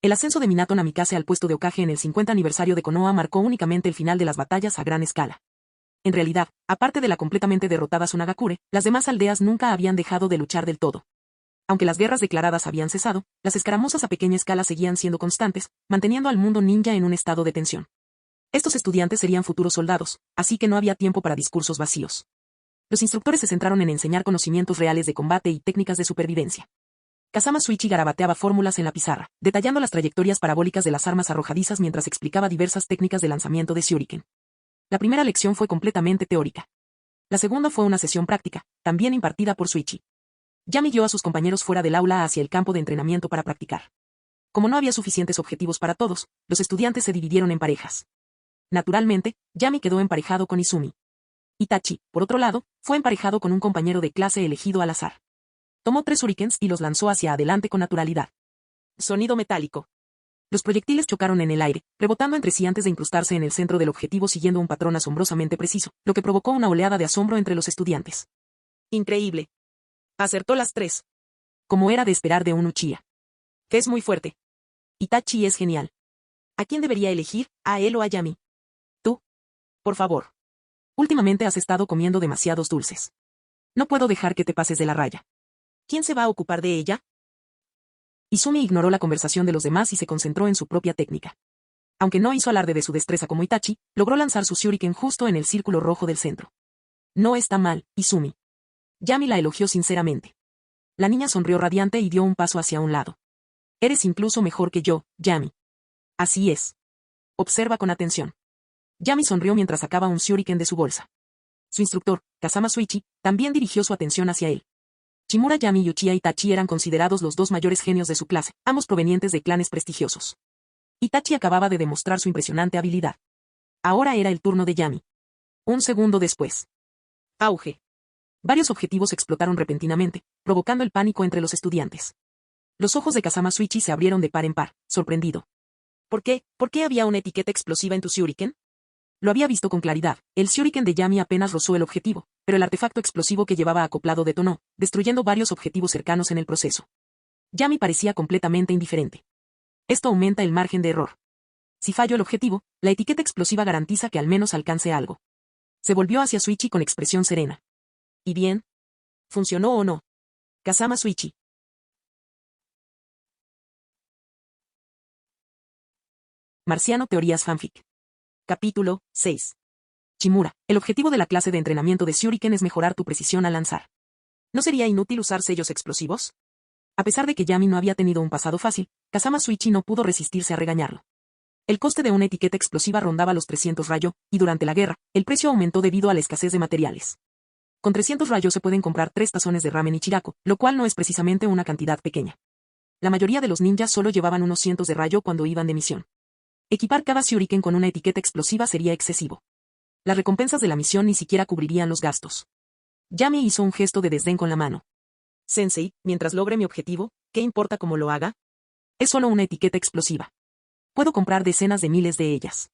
El ascenso de Minato Namikaze al puesto de Hokage en el 50 aniversario de Konoha marcó únicamente el final de las batallas a gran escala. En realidad, aparte de la completamente derrotada Tsunagakure, las demás aldeas nunca habían dejado de luchar del todo. Aunque las guerras declaradas habían cesado, las escaramuzas a pequeña escala seguían siendo constantes, manteniendo al mundo ninja en un estado de tensión. Estos estudiantes serían futuros soldados, así que no había tiempo para discursos vacíos. Los instructores se centraron en enseñar conocimientos reales de combate y técnicas de supervivencia. Kazama Suichi garabateaba fórmulas en la pizarra, detallando las trayectorias parabólicas de las armas arrojadizas mientras explicaba diversas técnicas de lanzamiento de shuriken. La primera lección fue completamente teórica. La segunda fue una sesión práctica, también impartida por Shuichi. Yami guió a sus compañeros fuera del aula hacia el campo de entrenamiento para practicar. Como no había suficientes objetivos para todos, los estudiantes se dividieron en parejas. Naturalmente, Yami quedó emparejado con Izumi. Itachi, por otro lado, fue emparejado con un compañero de clase elegido al azar. Tomó 3 shurikens y los lanzó hacia adelante con naturalidad. Sonido metálico. Los proyectiles chocaron en el aire, rebotando entre sí antes de incrustarse en el centro del objetivo siguiendo un patrón asombrosamente preciso, lo que provocó una oleada de asombro entre los estudiantes. Increíble. Acertó las 3. Como era de esperar de un Uchiha. Que es muy fuerte. Itachi es genial. ¿A quién debería elegir, a él o a Yami? Tú. Por favor. Últimamente has estado comiendo demasiados dulces. No puedo dejar que te pases de la raya. ¿Quién se va a ocupar de ella? Izumi ignoró la conversación de los demás y se concentró en su propia técnica. Aunque no hizo alarde de su destreza como Itachi, logró lanzar su shuriken justo en el círculo rojo del centro. No está mal, Izumi. Yami la elogió sinceramente. La niña sonrió radiante y dio un paso hacia un lado. Eres incluso mejor que yo, Yami. Así es. Observa con atención. Yami sonrió mientras sacaba un shuriken de su bolsa. Su instructor, Kazama Shuichi, también dirigió su atención hacia él. Shimura Yami y Uchiha Itachi eran considerados los 2 mayores genios de su clase, ambos provenientes de clanes prestigiosos. Itachi acababa de demostrar su impresionante habilidad. Ahora era el turno de Yami. Un segundo después. Auge. Varios objetivos explotaron repentinamente, provocando el pánico entre los estudiantes. Los ojos de Kazama Shuichi se abrieron de par en par, sorprendido. ¿Por qué? ¿Por qué había una etiqueta explosiva en tu shuriken? Lo había visto con claridad, el shuriken de Yami apenas rozó el objetivo, pero el artefacto explosivo que llevaba acoplado detonó, destruyendo varios objetivos cercanos en el proceso. Yami parecía completamente indiferente. Esto aumenta el margen de error. Si fallo el objetivo, la etiqueta explosiva garantiza que al menos alcance algo. Se volvió hacia Shuichi con expresión serena. ¿Y bien? ¿Funcionó o no? Kazama Shuichi. Marciano Teorías Fanfic. Capítulo 6. Shimura, el objetivo de la clase de entrenamiento de Shuriken es mejorar tu precisión al lanzar. ¿No sería inútil usar sellos explosivos? A pesar de que Yami no había tenido un pasado fácil, Kazama Shuichi no pudo resistirse a regañarlo. El coste de una etiqueta explosiva rondaba los 300 rayos, y durante la guerra, el precio aumentó debido a la escasez de materiales. Con 300 rayos se pueden comprar 3 tazones de ramen Ichiraku, lo cual no es precisamente una cantidad pequeña. La mayoría de los ninjas solo llevaban unos cientos de rayo cuando iban de misión. Equipar cada shuriken con una etiqueta explosiva sería excesivo. Las recompensas de la misión ni siquiera cubrirían los gastos. Yami hizo un gesto de desdén con la mano. Sensei, mientras logre mi objetivo, ¿qué importa cómo lo haga? Es solo una etiqueta explosiva. Puedo comprar decenas de miles de ellas.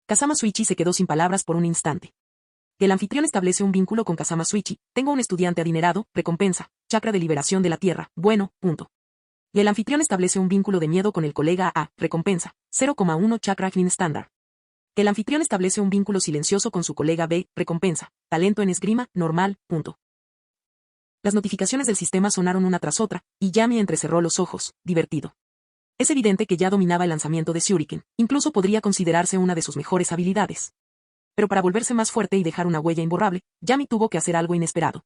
Kazama Shuichi se quedó sin palabras por un instante. El anfitrión establece un vínculo con Kazama Shuichi. Tengo un estudiante adinerado, recompensa, chakra de liberación de la tierra, bueno, punto. Y el anfitrión establece un vínculo de miedo con el colega A, recompensa, 0,1 chakra Green Standard. El anfitrión establece un vínculo silencioso con su colega B, recompensa, talento en esgrima, normal, punto. Las notificaciones del sistema sonaron una tras otra, y Yami entrecerró los ojos, divertido. Es evidente que ya dominaba el lanzamiento de Shuriken, incluso podría considerarse una de sus mejores habilidades. Pero para volverse más fuerte y dejar una huella imborrable, Yami tuvo que hacer algo inesperado.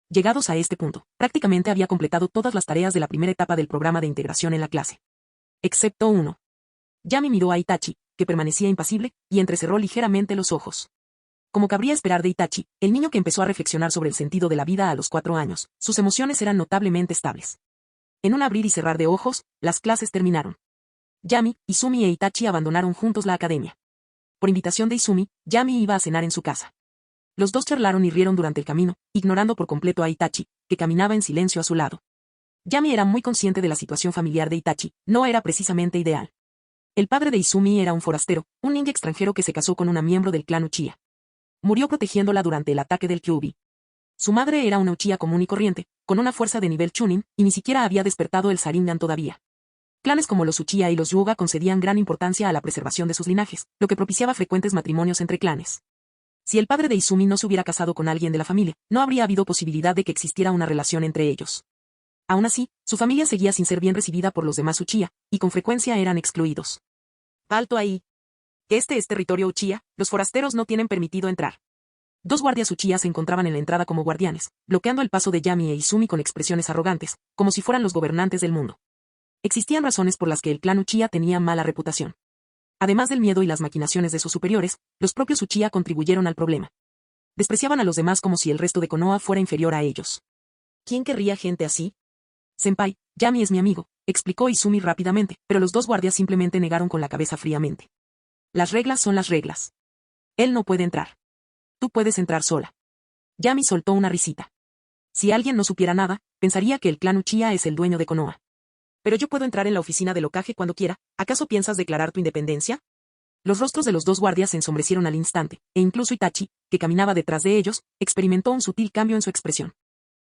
Llegados a este punto, prácticamente había completado todas las tareas de la primera etapa del programa de integración en la clase. Excepto uno. Yami miró a Itachi, que permanecía impasible, y entrecerró ligeramente los ojos. Como cabría esperar de Itachi, el niño que empezó a reflexionar sobre el sentido de la vida a los 4 años, sus emociones eran notablemente estables. En un abrir y cerrar de ojos, las clases terminaron. Yami, Izumi e Itachi abandonaron juntos la academia. Por invitación de Izumi, Yami iba a cenar en su casa. Los dos charlaron y rieron durante el camino, ignorando por completo a Itachi, que caminaba en silencio a su lado. Yami era muy consciente de la situación familiar de Itachi, no era precisamente ideal. El padre de Izumi era un forastero, un ninja extranjero que se casó con una miembro del clan Uchiha. Murió protegiéndola durante el ataque del Kyuubi. Su madre era una Uchiha común y corriente, con una fuerza de nivel Chunin, y ni siquiera había despertado el Sharingan todavía. Clanes como los Uchiha y los Hyuga concedían gran importancia a la preservación de sus linajes, lo que propiciaba frecuentes matrimonios entre clanes. Si el padre de Izumi no se hubiera casado con alguien de la familia, no habría habido posibilidad de que existiera una relación entre ellos. Aún así, su familia seguía sin ser bien recibida por los demás Uchiha, y con frecuencia eran excluidos. Alto ahí. Este es territorio Uchiha, los forasteros no tienen permitido entrar. 2 guardias Uchiha se encontraban en la entrada como guardianes, bloqueando el paso de Yami e Izumi con expresiones arrogantes, como si fueran los gobernantes del mundo. Existían razones por las que el clan Uchiha tenía mala reputación. Además del miedo y las maquinaciones de sus superiores, los propios Uchiha contribuyeron al problema. Despreciaban a los demás como si el resto de Konoha fuera inferior a ellos. ¿Quién querría gente así? Senpai, Yami es mi amigo, explicó Izumi rápidamente, pero los dos guardias simplemente negaron con la cabeza fríamente. Las reglas son las reglas. Él no puede entrar. Tú puedes entrar sola. Yami soltó una risita. Si alguien no supiera nada, pensaría que el clan Uchiha es el dueño de Konoha. Pero yo puedo entrar en la oficina del Hokage cuando quiera, ¿acaso piensas declarar tu independencia? Los rostros de los dos guardias se ensombrecieron al instante, e incluso Itachi, que caminaba detrás de ellos, experimentó un sutil cambio en su expresión.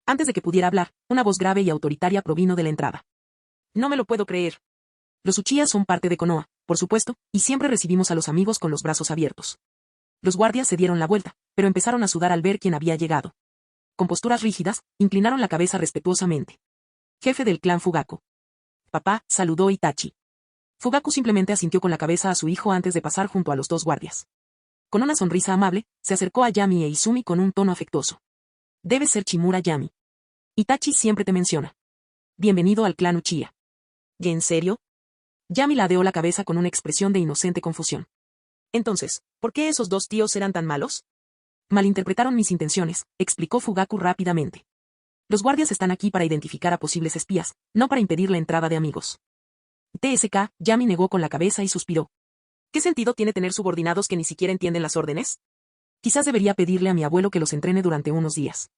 Antes de que pudiera hablar, una voz grave y autoritaria provino de la entrada. No me lo puedo creer. Los Uchiha son parte de Konoha, por supuesto, y siempre recibimos a los amigos con los brazos abiertos. Los guardias se dieron la vuelta, pero empezaron a sudar al ver quién había llegado. Con posturas rígidas, inclinaron la cabeza respetuosamente. Jefe del clan Fugaku. Papá, saludó Itachi. Fugaku simplemente asintió con la cabeza a su hijo antes de pasar junto a los dos guardias. Con una sonrisa amable, se acercó a Yami e Izumi con un tono afectuoso. Debes ser Chimura Yami. Itachi siempre te menciona. Bienvenido al clan Uchiha. ¿Y en serio? Yami ladeó la cabeza con una expresión de inocente confusión. Entonces, ¿por qué esos dos tíos eran tan malos? Malinterpretaron mis intenciones, explicó Fugaku rápidamente. Los guardias están aquí para identificar a posibles espías, no para impedir la entrada de amigos. TSK, Yami negó con la cabeza y suspiró. ¿Qué sentido tiene tener subordinados que ni siquiera entienden las órdenes? Quizás debería pedirle a mi abuelo que los entrene durante unos días.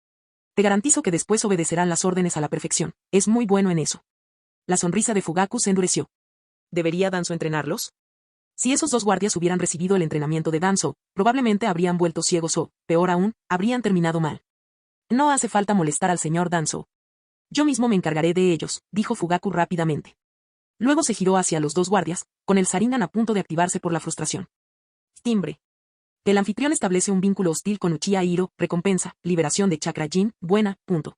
Te garantizo que después obedecerán las órdenes a la perfección, es muy bueno en eso. La sonrisa de Fugaku se endureció. ¿Debería Danzo entrenarlos? Si esos dos guardias hubieran recibido el entrenamiento de Danzo, probablemente habrían vuelto ciegos o, peor aún, habrían terminado mal. No hace falta molestar al señor Danzo. Yo mismo me encargaré de ellos, dijo Fugaku rápidamente. Luego se giró hacia los dos guardias, con el Sharingan a punto de activarse por la frustración. Timbre. El anfitrión establece un vínculo hostil con Uchiha Hiro, recompensa, liberación de chakra Jin, buena, punto.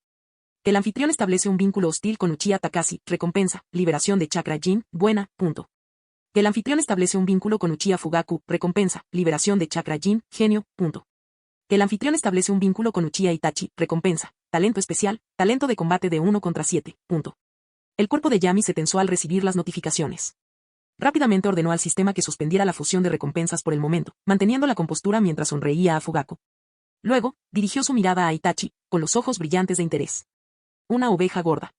El anfitrión establece un vínculo hostil con Uchiha Takashi, recompensa, liberación de chakra Jin, buena, punto. El anfitrión establece un vínculo con Uchiha Fugaku, recompensa, liberación de chakra Jin, genio, punto. El anfitrión establece un vínculo con Uchiha Itachi, recompensa, talento especial, talento de combate de 1 contra 7, punto. El cuerpo de Yami se tensó al recibir las notificaciones. Rápidamente ordenó al sistema que suspendiera la fusión de recompensas por el momento, manteniendo la compostura mientras sonreía a Fugaku. Luego, dirigió su mirada a Itachi, con los ojos brillantes de interés. Una oveja gorda.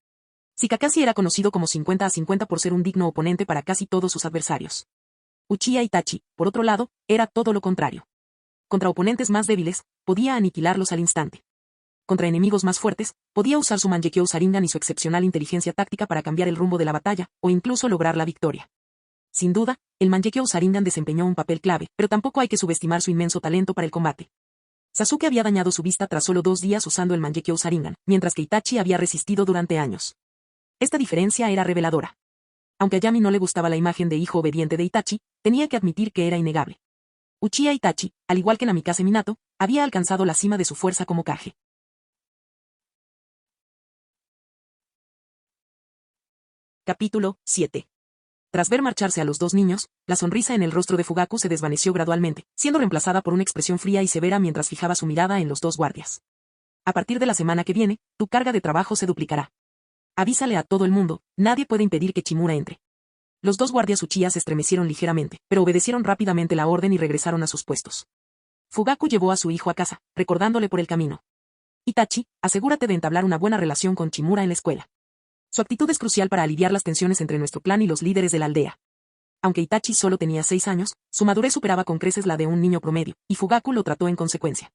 Si Kakashi era conocido como 50-50 por ser un digno oponente para casi todos sus adversarios. Uchiha Itachi, por otro lado, era todo lo contrario. Contra oponentes más débiles, podía aniquilarlos al instante. Contra enemigos más fuertes, podía usar su Mangekyo Sharingan y su excepcional inteligencia táctica para cambiar el rumbo de la batalla, o incluso lograr la victoria. Sin duda, el Mangekyo Sharingan desempeñó un papel clave, pero tampoco hay que subestimar su inmenso talento para el combate. Sasuke había dañado su vista tras solo 2 días usando el Mangekyo Sharingan, mientras que Itachi había resistido durante años. Esta diferencia era reveladora. Aunque a Yami no le gustaba la imagen de hijo obediente de Itachi, tenía que admitir que era innegable. Uchiha Itachi, al igual que Namikaze Minato, había alcanzado la cima de su fuerza como Kage. Capítulo 7. Tras ver marcharse a los dos niños, la sonrisa en el rostro de Fugaku se desvaneció gradualmente, siendo reemplazada por una expresión fría y severa mientras fijaba su mirada en los dos guardias. A partir de la semana que viene, tu carga de trabajo se duplicará. Avísale a todo el mundo, nadie puede impedir que Chimura entre. Los dos guardias Uchiha se estremecieron ligeramente, pero obedecieron rápidamente la orden y regresaron a sus puestos. Fugaku llevó a su hijo a casa, recordándole por el camino. Itachi, asegúrate de entablar una buena relación con Chimura en la escuela. Su actitud es crucial para aliviar las tensiones entre nuestro clan y los líderes de la aldea. Aunque Itachi solo tenía 6 años, su madurez superaba con creces la de un niño promedio, y Fugaku lo trató en consecuencia.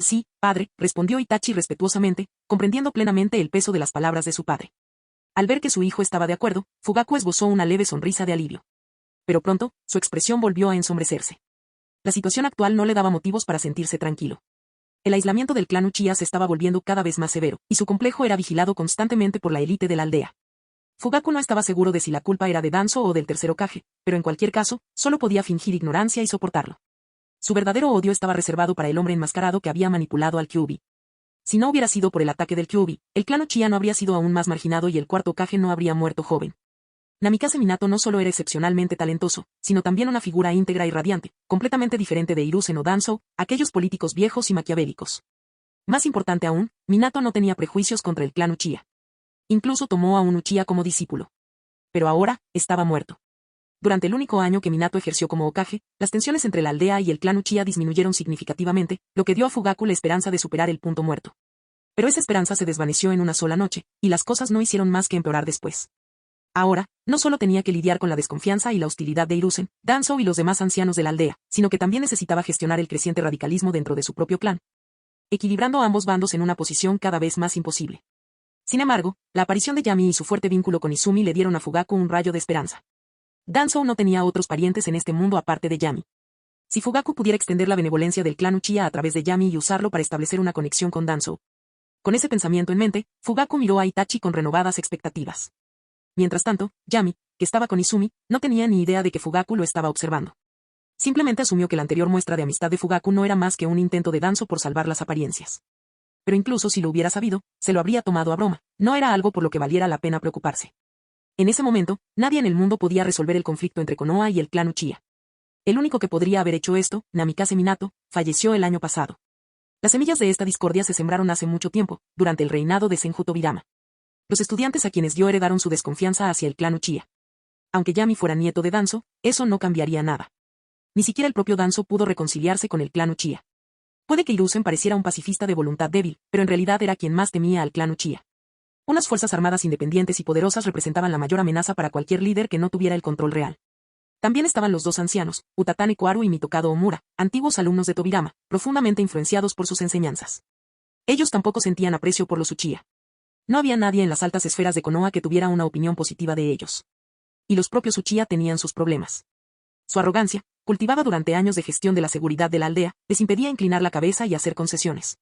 Sí, padre, respondió Itachi respetuosamente, comprendiendo plenamente el peso de las palabras de su padre. Al ver que su hijo estaba de acuerdo, Fugaku esbozó una leve sonrisa de alivio. Pero pronto, su expresión volvió a ensombrecerse. La situación actual no le daba motivos para sentirse tranquilo. El aislamiento del clan Uchiha se estaba volviendo cada vez más severo, y su complejo era vigilado constantemente por la élite de la aldea. Fugaku no estaba seguro de si la culpa era de Danzo o del tercer Hokage, pero en cualquier caso, solo podía fingir ignorancia y soportarlo. Su verdadero odio estaba reservado para el hombre enmascarado que había manipulado al Kyuubi. Si no hubiera sido por el ataque del Kyuubi, el clan Uchiha no habría sido aún más marginado y el cuarto Hokage no habría muerto joven. Namikaze Minato no solo era excepcionalmente talentoso, sino también una figura íntegra y radiante, completamente diferente de Hiruzen o Danzo, aquellos políticos viejos y maquiavélicos. Más importante aún, Minato no tenía prejuicios contra el clan Uchiha. Incluso tomó a un Uchiha como discípulo. Pero ahora, estaba muerto. durante el único año que Minato ejerció como Hokage, las tensiones entre la aldea y el clan Uchiha disminuyeron significativamente, lo que dio a Fugaku la esperanza de superar el punto muerto. Pero esa esperanza se desvaneció en una sola noche, y las cosas no hicieron más que empeorar después. Ahora, no solo tenía que lidiar con la desconfianza y la hostilidad de Hiruzen, Danzō y los demás ancianos de la aldea, sino que también necesitaba gestionar el creciente radicalismo dentro de su propio clan, equilibrando a ambos bandos en una posición cada vez más imposible. Sin embargo, la aparición de Yami y su fuerte vínculo con Izumi le dieron a Fugaku un rayo de esperanza. Danzō no tenía otros parientes en este mundo aparte de Yami. Si Fugaku pudiera extender la benevolencia del clan Uchiha a través de Yami y usarlo para establecer una conexión con Danzō. Con ese pensamiento en mente, Fugaku miró a Itachi con renovadas expectativas. Mientras tanto, Yami, que estaba con Izumi, no tenía ni idea de que Fugaku lo estaba observando. Simplemente asumió que la anterior muestra de amistad de Fugaku no era más que un intento de Danzō por salvar las apariencias. Pero incluso si lo hubiera sabido, se lo habría tomado a broma, no era algo por lo que valiera la pena preocuparse. En ese momento, nadie en el mundo podía resolver el conflicto entre Konoha y el clan Uchiha. El único que podría haber hecho esto, Namikaze Minato, falleció el año pasado. Las semillas de esta discordia se sembraron hace mucho tiempo, durante el reinado de Senju Tobirama. Los estudiantes a quienes dio heredaron su desconfianza hacia el clan Uchiha. Aunque Yami fuera nieto de Danzō, eso no cambiaría nada. Ni siquiera el propio Danzō pudo reconciliarse con el clan Uchiha. Puede que Hiruzen pareciera un pacifista de voluntad débil, pero en realidad era quien más temía al clan Uchiha. Unas fuerzas armadas independientes y poderosas representaban la mayor amenaza para cualquier líder que no tuviera el control real. También estaban los dos ancianos, Utatane Koharu y Mitokado Omura, antiguos alumnos de Tobirama, profundamente influenciados por sus enseñanzas. Ellos tampoco sentían aprecio por los Uchiha. No había nadie en las altas esferas de Konoha que tuviera una opinión positiva de ellos. Y los propios Uchiha tenían sus problemas. Su arrogancia, cultivada durante años de gestión de la seguridad de la aldea, les impedía inclinar la cabeza y hacer concesiones.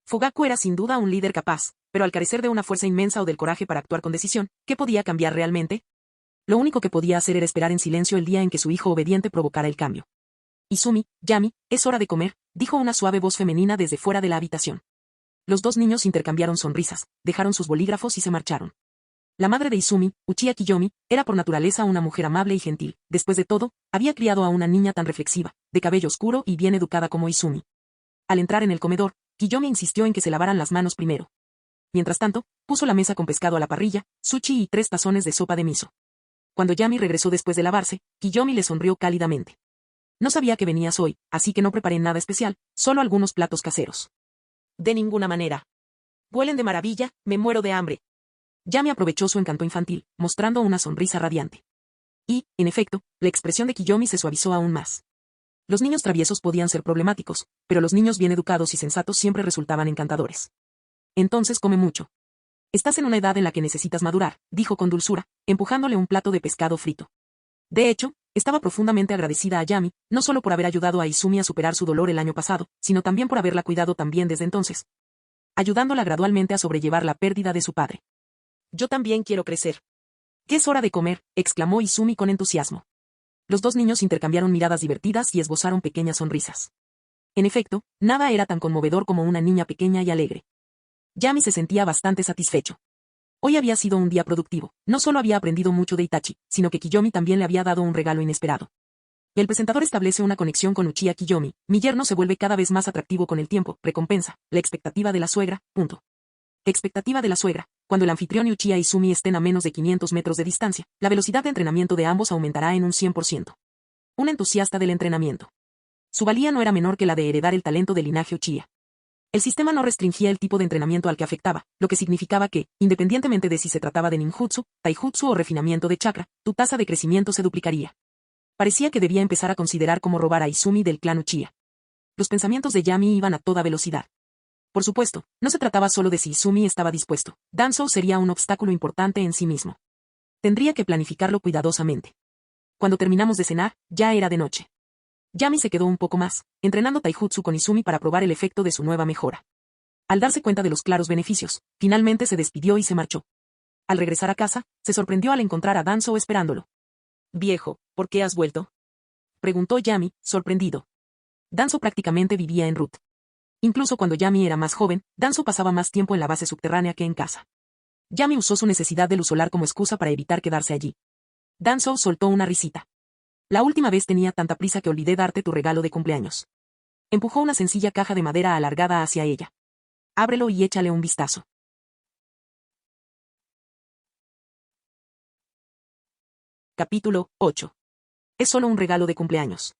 Fugaku era sin duda un líder capaz, pero al carecer de una fuerza inmensa o del coraje para actuar con decisión, ¿qué podía cambiar realmente? Lo único que podía hacer era esperar en silencio el día en que su hijo obediente provocara el cambio. Izumi, Yami, es hora de comer, dijo una suave voz femenina desde fuera de la habitación. Los dos niños intercambiaron sonrisas, dejaron sus bolígrafos y se marcharon. La madre de Izumi, Uchiha Kiyomi, era por naturaleza una mujer amable y gentil. Después de todo, había criado a una niña tan reflexiva, de cabello oscuro y bien educada como Izumi. Al entrar en el comedor, Kiyomi insistió en que se lavaran las manos primero. Mientras tanto, puso la mesa con pescado a la parrilla, sushi y 3 tazones de sopa de miso. Cuando Yami regresó después de lavarse, Kiyomi le sonrió cálidamente. No sabía que venías hoy, así que no preparé nada especial, solo algunos platos caseros. De ninguna manera. Huelen de maravilla, me muero de hambre. Yami aprovechó su encanto infantil, mostrando una sonrisa radiante. Y, en efecto, la expresión de Kiyomi se suavizó aún más. Los niños traviesos podían ser problemáticos, pero los niños bien educados y sensatos siempre resultaban encantadores. Entonces come mucho. Estás en una edad en la que necesitas madurar, dijo con dulzura, empujándole un plato de pescado frito. De hecho, estaba profundamente agradecida a Yami, no solo por haber ayudado a Izumi a superar su dolor el año pasado, sino también por haberla cuidado también desde entonces, ayudándola gradualmente a sobrellevar la pérdida de su padre. Yo también quiero crecer. ¿Qué es hora de comer?, exclamó Izumi con entusiasmo. Los dos niños intercambiaron miradas divertidas y esbozaron pequeñas sonrisas. En efecto, nada era tan conmovedor como una niña pequeña y alegre. Yami se sentía bastante satisfecho. Hoy había sido un día productivo, no solo había aprendido mucho de Itachi, sino que Kiyomi también le había dado un regalo inesperado. El presentador establece una conexión con Uchiha Kiyomi, mi yerno se vuelve cada vez más atractivo con el tiempo, recompensa, la expectativa de la suegra, punto. Expectativa de la suegra, cuando el anfitrión y Uchiha Izumi estén a menos de 500 metros de distancia, la velocidad de entrenamiento de ambos aumentará en un 100%. Un entusiasta del entrenamiento. Su valía no era menor que la de heredar el talento del linaje Uchiha. El sistema no restringía el tipo de entrenamiento al que afectaba, lo que significaba que, independientemente de si se trataba de ninjutsu, taijutsu o refinamiento de chakra, tu tasa de crecimiento se duplicaría. Parecía que debía empezar a considerar cómo robar a Izumi del clan Uchiha. Los pensamientos de Yami iban a toda velocidad. Por supuesto, no se trataba solo de si Izumi estaba dispuesto, Danzō sería un obstáculo importante en sí mismo. Tendría que planificarlo cuidadosamente. Cuando terminamos de cenar, ya era de noche. Yami se quedó un poco más, entrenando taijutsu con Izumi para probar el efecto de su nueva mejora. Al darse cuenta de los claros beneficios, finalmente se despidió y se marchó. Al regresar a casa, se sorprendió al encontrar a Danzō esperándolo. Viejo, ¿por qué has vuelto?, preguntó Yami, sorprendido. Danzō prácticamente vivía en Root. Incluso cuando Yami era más joven, Danzō pasaba más tiempo en la base subterránea que en casa. Yami usó su necesidad de luz solar como excusa para evitar quedarse allí. Danzō soltó una risita. La última vez tenía tanta prisa que olvidé darte tu regalo de cumpleaños. Empujó una sencilla caja de madera alargada hacia ella. Ábrelo y échale un vistazo. Capítulo 8. Es solo un regalo de cumpleaños.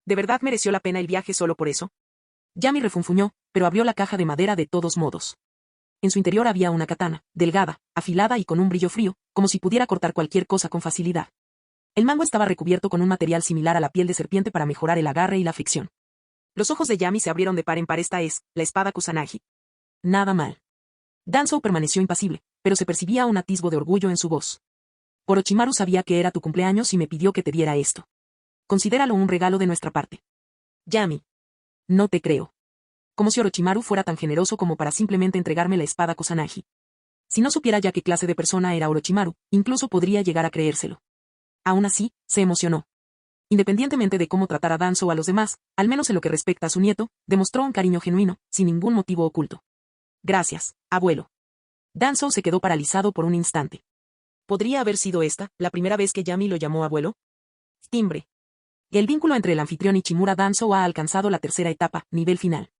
¿De verdad mereció la pena el viaje solo por eso? Yami refunfuñó, pero abrió la caja de madera de todos modos. En su interior había una katana, delgada, afilada y con un brillo frío, como si pudiera cortar cualquier cosa con facilidad. El mango estaba recubierto con un material similar a la piel de serpiente para mejorar el agarre y la fricción. Los ojos de Yami se abrieron de par en par. Esta es, la espada Kusanagi. Nada mal. Danzou permaneció impasible, pero se percibía un atisbo de orgullo en su voz. Orochimaru sabía que era tu cumpleaños y me pidió que te diera esto. Considéralo un regalo de nuestra parte. Yami. No te creo. Como si Orochimaru fuera tan generoso como para simplemente entregarme la espada Kusanagi. Si no supiera ya qué clase de persona era Orochimaru, incluso podría llegar a creérselo. Aún así, se emocionó. Independientemente de cómo tratara a Danzou a los demás, al menos en lo que respecta a su nieto, demostró un cariño genuino, sin ningún motivo oculto. Gracias, abuelo. Danzou se quedó paralizado por un instante. ¿Podría haber sido esta, la primera vez que Yami lo llamó abuelo? Timbre. El vínculo entre el anfitrión y Chimura Danzou ha alcanzado la tercera etapa, nivel final.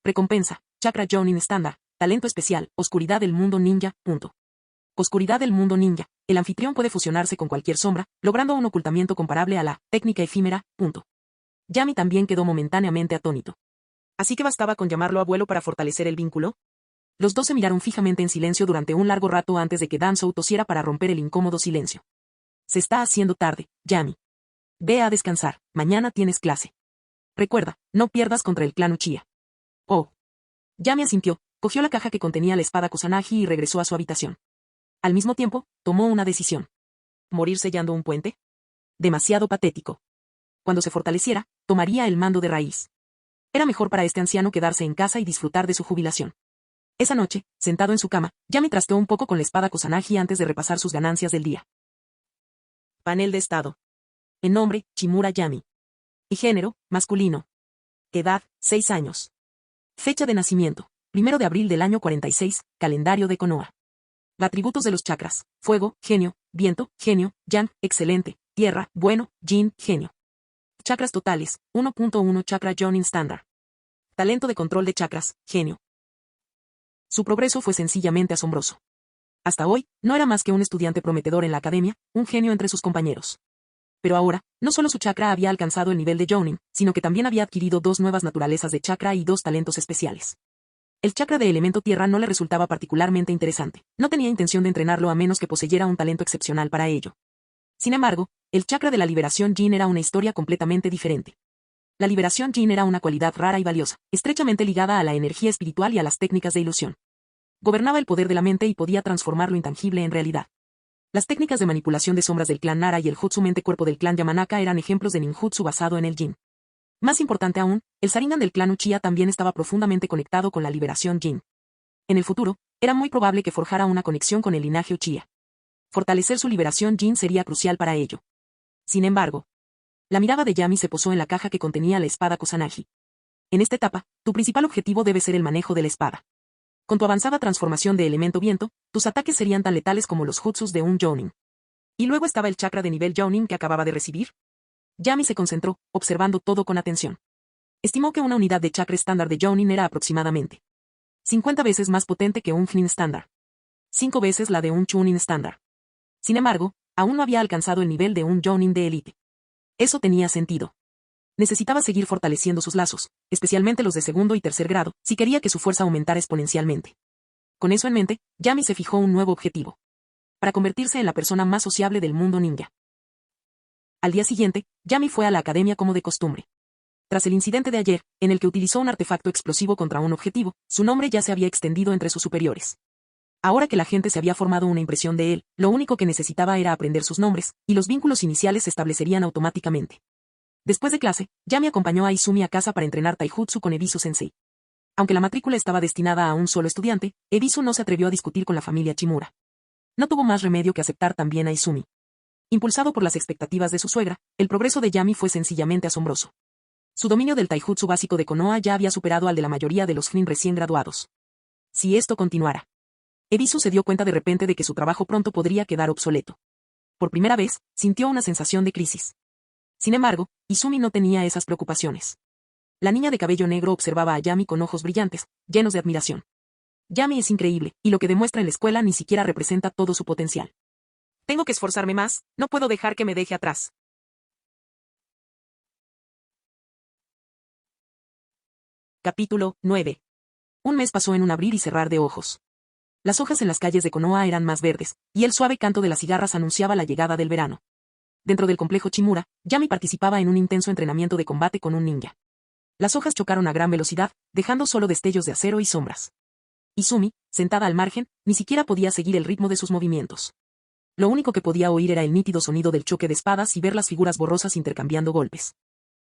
Recompensa, Chakra Jounin estándar, talento especial, oscuridad del mundo ninja, punto. Oscuridad del mundo ninja, el anfitrión puede fusionarse con cualquier sombra, logrando un ocultamiento comparable a la técnica efímera, punto. Yami también quedó momentáneamente atónito. ¿Así que bastaba con llamarlo abuelo para fortalecer el vínculo? Los dos se miraron fijamente en silencio durante un largo rato antes de que Danzou tosiera para romper el incómodo silencio. Se está haciendo tarde, Yami. Ve a descansar, mañana tienes clase. Recuerda, no pierdas contra el clan Uchiha. Oh. Yami asintió, cogió la caja que contenía la espada Kusanagi y regresó a su habitación. Al mismo tiempo, tomó una decisión. ¿Morir sellando un puente? Demasiado patético. Cuando se fortaleciera, tomaría el mando de raíz. Era mejor para este anciano quedarse en casa y disfrutar de su jubilación. Esa noche, sentado en su cama, Yami trasteó un poco con la espada Kusanagi antes de repasar sus ganancias del día. Panel de estado. En nombre, Chimura Yami. Y género, masculino. Edad, 6 años. Fecha de nacimiento, 1 de abril del año 46, calendario de Konoha. Atributos de los chakras, fuego, genio, viento, genio, yang, excelente, tierra, bueno, yin, genio. Chakras totales, 1.1 Chakra Jounin estándar. Talento de control de chakras, genio. Su progreso fue sencillamente asombroso. Hasta hoy, no era más que un estudiante prometedor en la academia, un genio entre sus compañeros. Pero ahora, no solo su chakra había alcanzado el nivel de Jounin, sino que también había adquirido 2 nuevas naturalezas de chakra y 2 talentos especiales. El chakra de elemento tierra no le resultaba particularmente interesante. No tenía intención de entrenarlo a menos que poseyera un talento excepcional para ello. Sin embargo, el chakra de la liberación Yin era una historia completamente diferente. La liberación Yin era una cualidad rara y valiosa, estrechamente ligada a la energía espiritual y a las técnicas de ilusión. Gobernaba el poder de la mente y podía transformar lo intangible en realidad. Las técnicas de manipulación de sombras del clan Nara y el jutsu mente-cuerpo del clan Yamanaka eran ejemplos de ninjutsu basado en el Yin. Más importante aún, el Sharingan del clan Uchiha también estaba profundamente conectado con la liberación Yin. En el futuro, era muy probable que forjara una conexión con el linaje Uchiha. Fortalecer su liberación Yin sería crucial para ello. Sin embargo, la mirada de Yami se posó en la caja que contenía la espada Kusanagi. En esta etapa, tu principal objetivo debe ser el manejo de la espada. Con tu avanzada transformación de elemento viento, tus ataques serían tan letales como los jutsus de un Jounin. Y luego estaba el chakra de nivel Jounin que acababa de recibir. Yami se concentró, observando todo con atención. Estimó que una unidad de chakra estándar de Jounin era aproximadamente 50 veces más potente que un Chunin estándar. 5 veces la de un Chunin estándar. Sin embargo, aún no había alcanzado el nivel de un Jounin de élite. Eso tenía sentido. Necesitaba seguir fortaleciendo sus lazos, especialmente los de segundo y tercer grado, si quería que su fuerza aumentara exponencialmente. Con eso en mente, Yami se fijó un nuevo objetivo. Para convertirse en la persona más sociable del mundo ninja. Al día siguiente, Yami fue a la academia como de costumbre. Tras el incidente de ayer, en el que utilizó un artefacto explosivo contra un objetivo, su nombre ya se había extendido entre sus superiores. Ahora que la gente se había formado una impresión de él, lo único que necesitaba era aprender sus nombres, y los vínculos iniciales se establecerían automáticamente. Después de clase, Yami acompañó a Izumi a casa para entrenar taijutsu con Ebisu-sensei. Aunque la matrícula estaba destinada a un solo estudiante, Ebisu no se atrevió a discutir con la familia Chimura. No tuvo más remedio que aceptar también a Izumi. Impulsado por las expectativas de su suegra, el progreso de Yami fue sencillamente asombroso. Su dominio del taijutsu básico de Konoha ya había superado al de la mayoría de los Chunin recién graduados. Si esto continuara. Ebisu se dio cuenta de repente de que su trabajo pronto podría quedar obsoleto. Por primera vez, sintió una sensación de crisis. Sin embargo, Izumi no tenía esas preocupaciones. La niña de cabello negro observaba a Yami con ojos brillantes, llenos de admiración. Yami es increíble, y lo que demuestra en la escuela ni siquiera representa todo su potencial. Tengo que esforzarme más, no puedo dejar que me deje atrás. Capítulo 9. Un mes pasó en un abrir y cerrar de ojos. Las hojas en las calles de Konoha eran más verdes, y el suave canto de las cigarras anunciaba la llegada del verano. Dentro del complejo Chimura, Yami participaba en un intenso entrenamiento de combate con un ninja. Las hojas chocaron a gran velocidad, dejando solo destellos de acero y sombras. Izumi, sentada al margen, ni siquiera podía seguir el ritmo de sus movimientos. Lo único que podía oír era el nítido sonido del choque de espadas y ver las figuras borrosas intercambiando golpes.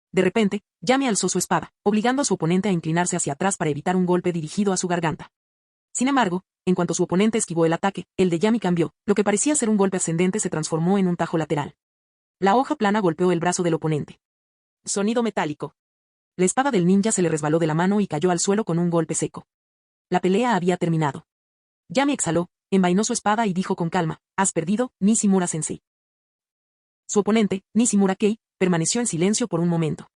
De repente, Yami alzó su espada, obligando a su oponente a inclinarse hacia atrás para evitar un golpe dirigido a su garganta. Sin embargo, en cuanto su oponente esquivó el ataque, el de Yami cambió, lo que parecía ser un golpe ascendente se transformó en un tajo lateral. La hoja plana golpeó el brazo del oponente. Sonido metálico. La espada del ninja se le resbaló de la mano y cayó al suelo con un golpe seco. La pelea había terminado. Yami exhaló, envainó su espada y dijo con calma: «Has perdido, Nishimura-sensei». Su oponente, Nishimura Kei, permaneció en silencio por un momento.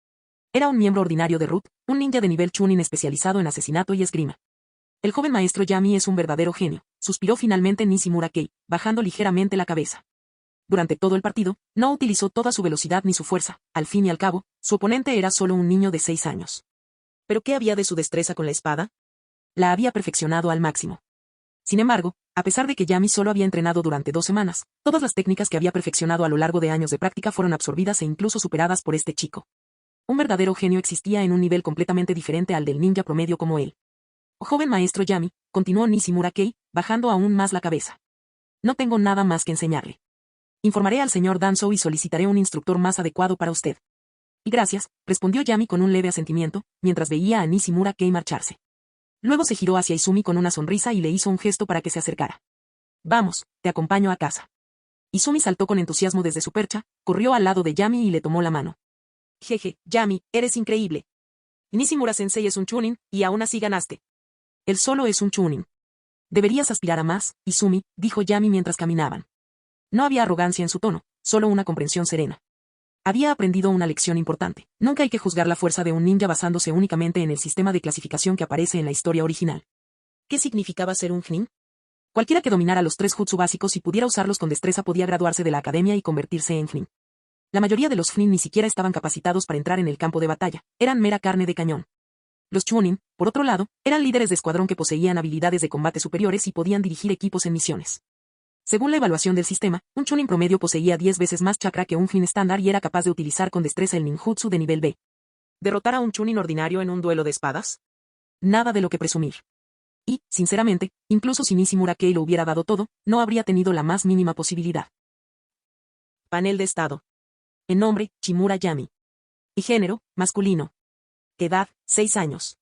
Era un miembro ordinario de RUT, un ninja de nivel Chunin especializado en asesinato y esgrima. El joven maestro Yami es un verdadero genio, suspiró finalmente Nishimura Kei, bajando ligeramente la cabeza. Durante todo el partido, no utilizó toda su velocidad ni su fuerza, al fin y al cabo, su oponente era solo un niño de 6 años. ¿Pero qué había de su destreza con la espada? La había perfeccionado al máximo. Sin embargo, a pesar de que Yami solo había entrenado durante 2 semanas, todas las técnicas que había perfeccionado a lo largo de años de práctica fueron absorbidas e incluso superadas por este chico. Un verdadero genio existía en un nivel completamente diferente al del ninja promedio como él. «Oh, joven maestro Yami», continuó Nishimura Kei, bajando aún más la cabeza. «No tengo nada más que enseñarle. Informaré al señor Danzo y solicitaré un instructor más adecuado para usted». «Y gracias», respondió Yami con un leve asentimiento, mientras veía a Nishimura Kei marcharse. Luego se giró hacia Izumi con una sonrisa y le hizo un gesto para que se acercara. «Vamos, te acompaño a casa». Izumi saltó con entusiasmo desde su percha, corrió al lado de Yami y le tomó la mano. «Jeje, Yami, eres increíble. Nishimura-sensei es un chunin, y aún así ganaste». «Él solo es un chunin. Deberías aspirar a más, Izumi», dijo Yami mientras caminaban. No había arrogancia en su tono, solo una comprensión serena. Había aprendido una lección importante. Nunca hay que juzgar la fuerza de un ninja basándose únicamente en el sistema de clasificación que aparece en la historia original. ¿Qué significaba ser un Chunin? Cualquiera que dominara los 3 jutsu básicos y pudiera usarlos con destreza podía graduarse de la academia y convertirse en Chunin. La mayoría de los Chunin ni siquiera estaban capacitados para entrar en el campo de batalla, eran mera carne de cañón. Los Chunin, por otro lado, eran líderes de escuadrón que poseían habilidades de combate superiores y podían dirigir equipos en misiones. Según la evaluación del sistema, un Chunin promedio poseía 10 veces más chakra que un Chunin estándar y era capaz de utilizar con destreza el ninjutsu de nivel B. ¿Derrotar a un Chunin ordinario en un duelo de espadas? Nada de lo que presumir. Y, sinceramente, incluso si Nishimura Kei lo hubiera dado todo, no habría tenido la más mínima posibilidad. Panel de estado. En nombre, Chimura Yami. Y género, masculino. Edad, 6 años.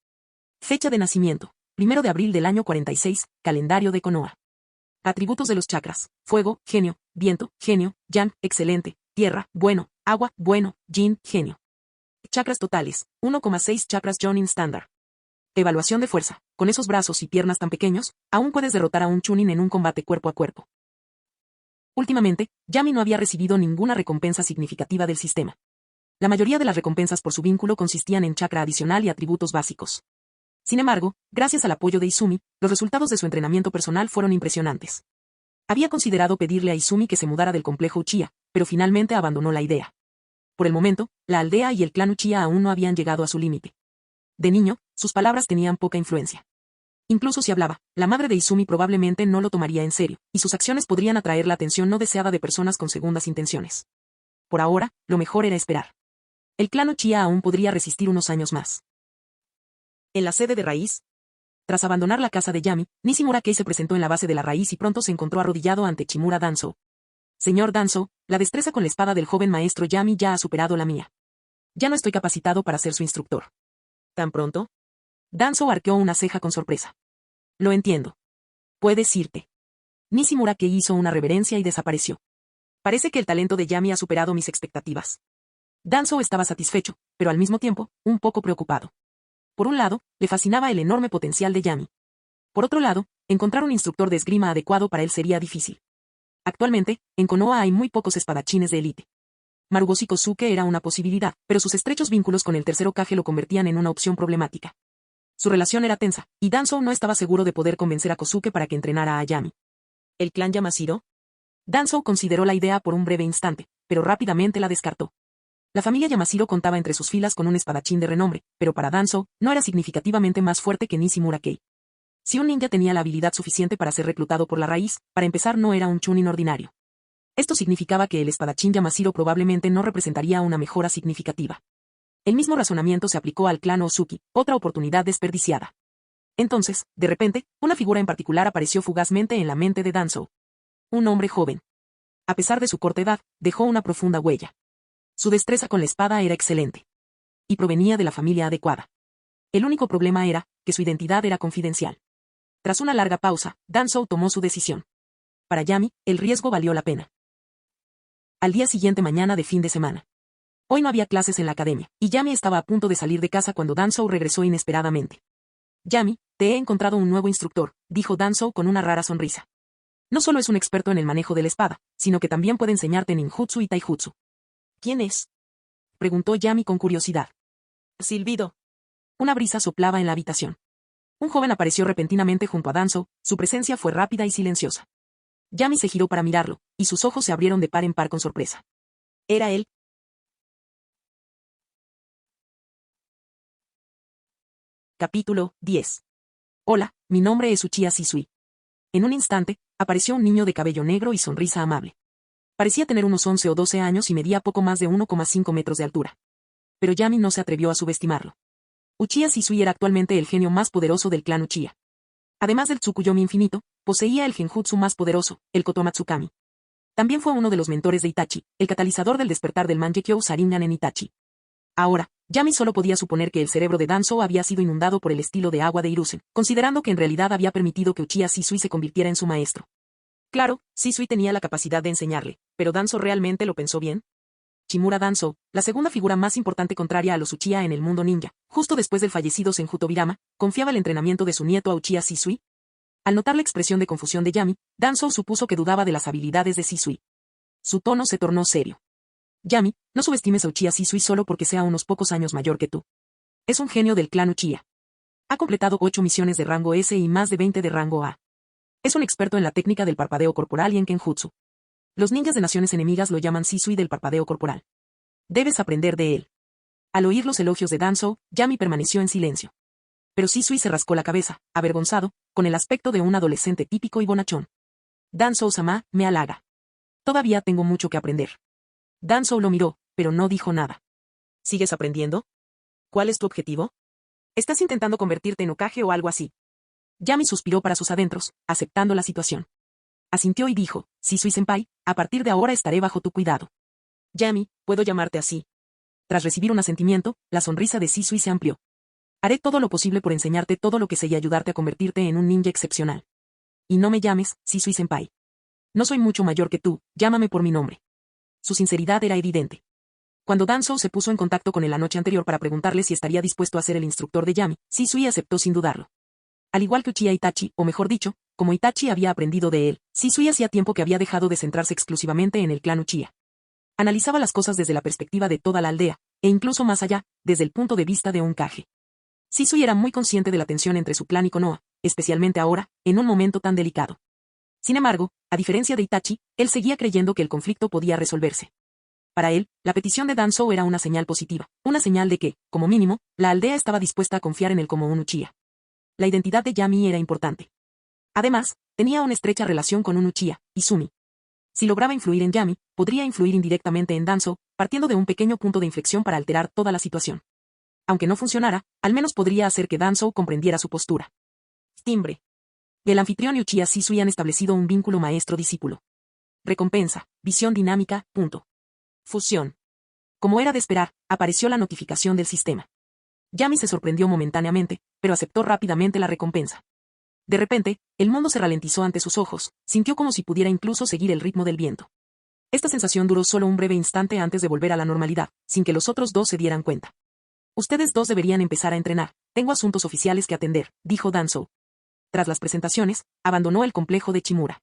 Fecha de nacimiento, 1 de abril del año 46, calendario de Konoha. Atributos de los chakras: fuego, genio; viento, genio; yang, excelente; tierra, bueno; agua, bueno; yin, genio. Chakras totales: 1,6 chakras Jonin estándar. Evaluación de fuerza: con esos brazos y piernas tan pequeños, aún puedes derrotar a un Chunin en un combate cuerpo a cuerpo. Últimamente, Yami no había recibido ninguna recompensa significativa del sistema. La mayoría de las recompensas por su vínculo consistían en chakra adicional y atributos básicos. Sin embargo, gracias al apoyo de Izumi, los resultados de su entrenamiento personal fueron impresionantes. Había considerado pedirle a Izumi que se mudara del complejo Uchiha, pero finalmente abandonó la idea. Por el momento, la aldea y el clan Uchiha aún no habían llegado a su límite. De niño, sus palabras tenían poca influencia. Incluso si hablaba, la madre de Izumi probablemente no lo tomaría en serio, y sus acciones podrían atraer la atención no deseada de personas con segundas intenciones. Por ahora, lo mejor era esperar. El clan Uchiha aún podría resistir unos años más. En la sede de Raíz. Tras abandonar la casa de Yami, Nishimura Kei se presentó en la base de la Raíz y pronto se encontró arrodillado ante Chimura Danzo. «Señor Danzo, la destreza con la espada del joven maestro Yami ya ha superado la mía. Ya no estoy capacitado para ser su instructor». ¿Tan pronto? Danzo arqueó una ceja con sorpresa. «Lo entiendo. Puedes irte». Nishimura Kei hizo una reverencia y desapareció. «Parece que el talento de Yami ha superado mis expectativas». Danzo estaba satisfecho, pero al mismo tiempo, un poco preocupado. Por un lado, le fascinaba el enorme potencial de Yami. Por otro lado, encontrar un instructor de esgrima adecuado para él sería difícil. Actualmente, en Konoha hay muy pocos espadachines de élite. Marugoshi Kosuke era una posibilidad, pero sus estrechos vínculos con el tercer Hokage lo convertían en una opción problemática. Su relación era tensa, y Danzo no estaba seguro de poder convencer a Kosuke para que entrenara a Yami. ¿El clan Yamashiro? Danzo consideró la idea por un breve instante, pero rápidamente la descartó. La familia Yamashiro contaba entre sus filas con un espadachín de renombre, pero para Danzō, no era significativamente más fuerte que Nishimura Kei. Si un ninja tenía la habilidad suficiente para ser reclutado por la raíz, para empezar no era un chunin ordinario. Esto significaba que el espadachín Yamashiro probablemente no representaría una mejora significativa. El mismo razonamiento se aplicó al clan Ozuki, otra oportunidad desperdiciada. Entonces, de repente, una figura en particular apareció fugazmente en la mente de Danzō. Un hombre joven. A pesar de su corta edad, dejó una profunda huella. Su destreza con la espada era excelente. Y provenía de la familia adecuada. El único problema era, que su identidad era confidencial. Tras una larga pausa, Danzō tomó su decisión. Para Yami, el riesgo valió la pena. Al día siguiente mañana de fin de semana. Hoy no había clases en la academia, y Yami estaba a punto de salir de casa cuando Danzō regresó inesperadamente. Yami, te he encontrado un nuevo instructor, dijo Danzō con una rara sonrisa. No solo es un experto en el manejo de la espada, sino que también puede enseñarte ninjutsu y taijutsu. ¿Quién es?, preguntó Yami con curiosidad. Silbido. Una brisa soplaba en la habitación. Un joven apareció repentinamente junto a Danzō, su presencia fue rápida y silenciosa. Yami se giró para mirarlo, y sus ojos se abrieron de par en par con sorpresa. ¿Era él? Capítulo 10. Hola, mi nombre es Uchiha Shisui. En un instante, apareció un niño de cabello negro y sonrisa amable. Parecía tener unos 11 o 12 años y medía poco más de 1,5 metros de altura. Pero Yami no se atrevió a subestimarlo. Uchiha Shisui era actualmente el genio más poderoso del clan Uchiha. Además del Tsukuyomi infinito, poseía el genjutsu más poderoso, el Kotomatsukami. También fue uno de los mentores de Itachi, el catalizador del despertar del Mangekyou Sharingan en Itachi. Ahora, Yami solo podía suponer que el cerebro de Danzō había sido inundado por el estilo de agua de Hiruzen, considerando que en realidad había permitido que Uchiha Shisui se convirtiera en su maestro. Claro, Shisui tenía la capacidad de enseñarle, pero ¿Danzō realmente lo pensó bien? Shimura Danzō, la segunda figura más importante contraria a los Uchiha en el mundo ninja, justo después del fallecido Senju Tobirama, ¿confiaba el entrenamiento de su nieto a Uchiha Shisui? Al notar la expresión de confusión de Yami, Danzō supuso que dudaba de las habilidades de Shisui. Su tono se tornó serio. Yami, no subestimes a Uchiha Shisui solo porque sea unos pocos años mayor que tú. Es un genio del clan Uchiha. Ha completado 8 misiones de rango S y más de 20 de rango A. Es un experto en la técnica del parpadeo corporal y en Kenjutsu. Los ninjas de naciones enemigas lo llaman Shisui del parpadeo corporal. Debes aprender de él. Al oír los elogios de Danzō, Yami permaneció en silencio. Pero Shisui se rascó la cabeza, avergonzado, con el aspecto de un adolescente típico y bonachón. Danzō-sama, me halaga. Todavía tengo mucho que aprender. Danzō lo miró, pero no dijo nada. ¿Sigues aprendiendo? ¿Cuál es tu objetivo? ¿Estás intentando convertirte en Hokage o algo así? Yami suspiró para sus adentros, aceptando la situación. Asintió y dijo, Shisui-senpai, a partir de ahora estaré bajo tu cuidado. Yami, ¿puedo llamarte así? Tras recibir un asentimiento, la sonrisa de Shisui se amplió. Haré todo lo posible por enseñarte todo lo que sé y ayudarte a convertirte en un ninja excepcional. Y no me llames, Shisui-senpai. No soy mucho mayor que tú, llámame por mi nombre. Su sinceridad era evidente. Cuando Danzō se puso en contacto con él la noche anterior para preguntarle si estaría dispuesto a ser el instructor de Yami, Shisui aceptó sin dudarlo. Al igual que Uchiha Itachi, o mejor dicho, como Itachi había aprendido de él, Shisui hacía tiempo que había dejado de centrarse exclusivamente en el clan Uchiha. Analizaba las cosas desde la perspectiva de toda la aldea, e incluso más allá, desde el punto de vista de un Kage. Shisui era muy consciente de la tensión entre su clan y Konoha, especialmente ahora, en un momento tan delicado. Sin embargo, a diferencia de Itachi, él seguía creyendo que el conflicto podía resolverse. Para él, la petición de Danzō era una señal positiva, una señal de que, como mínimo, la aldea estaba dispuesta a confiar en él como un Uchiha. La identidad de Yami era importante. Además, tenía una estrecha relación con un Uchiha, Izumi. Si lograba influir en Yami, podría influir indirectamente en Danzō, partiendo de un pequeño punto de inflexión para alterar toda la situación. Aunque no funcionara, al menos podría hacer que Danzō comprendiera su postura. Timbre. El anfitrión y Uchiha Shisui han establecido un vínculo maestro-discípulo. Recompensa, visión dinámica, punto. Fusión. Como era de esperar, apareció la notificación del sistema. Yami se sorprendió momentáneamente, pero aceptó rápidamente la recompensa. De repente, el mundo se ralentizó ante sus ojos, sintió como si pudiera incluso seguir el ritmo del viento. Esta sensación duró solo un breve instante antes de volver a la normalidad, sin que los otros dos se dieran cuenta. Ustedes dos deberían empezar a entrenar, tengo asuntos oficiales que atender, dijo Danzō. Tras las presentaciones, abandonó el complejo de Chimura.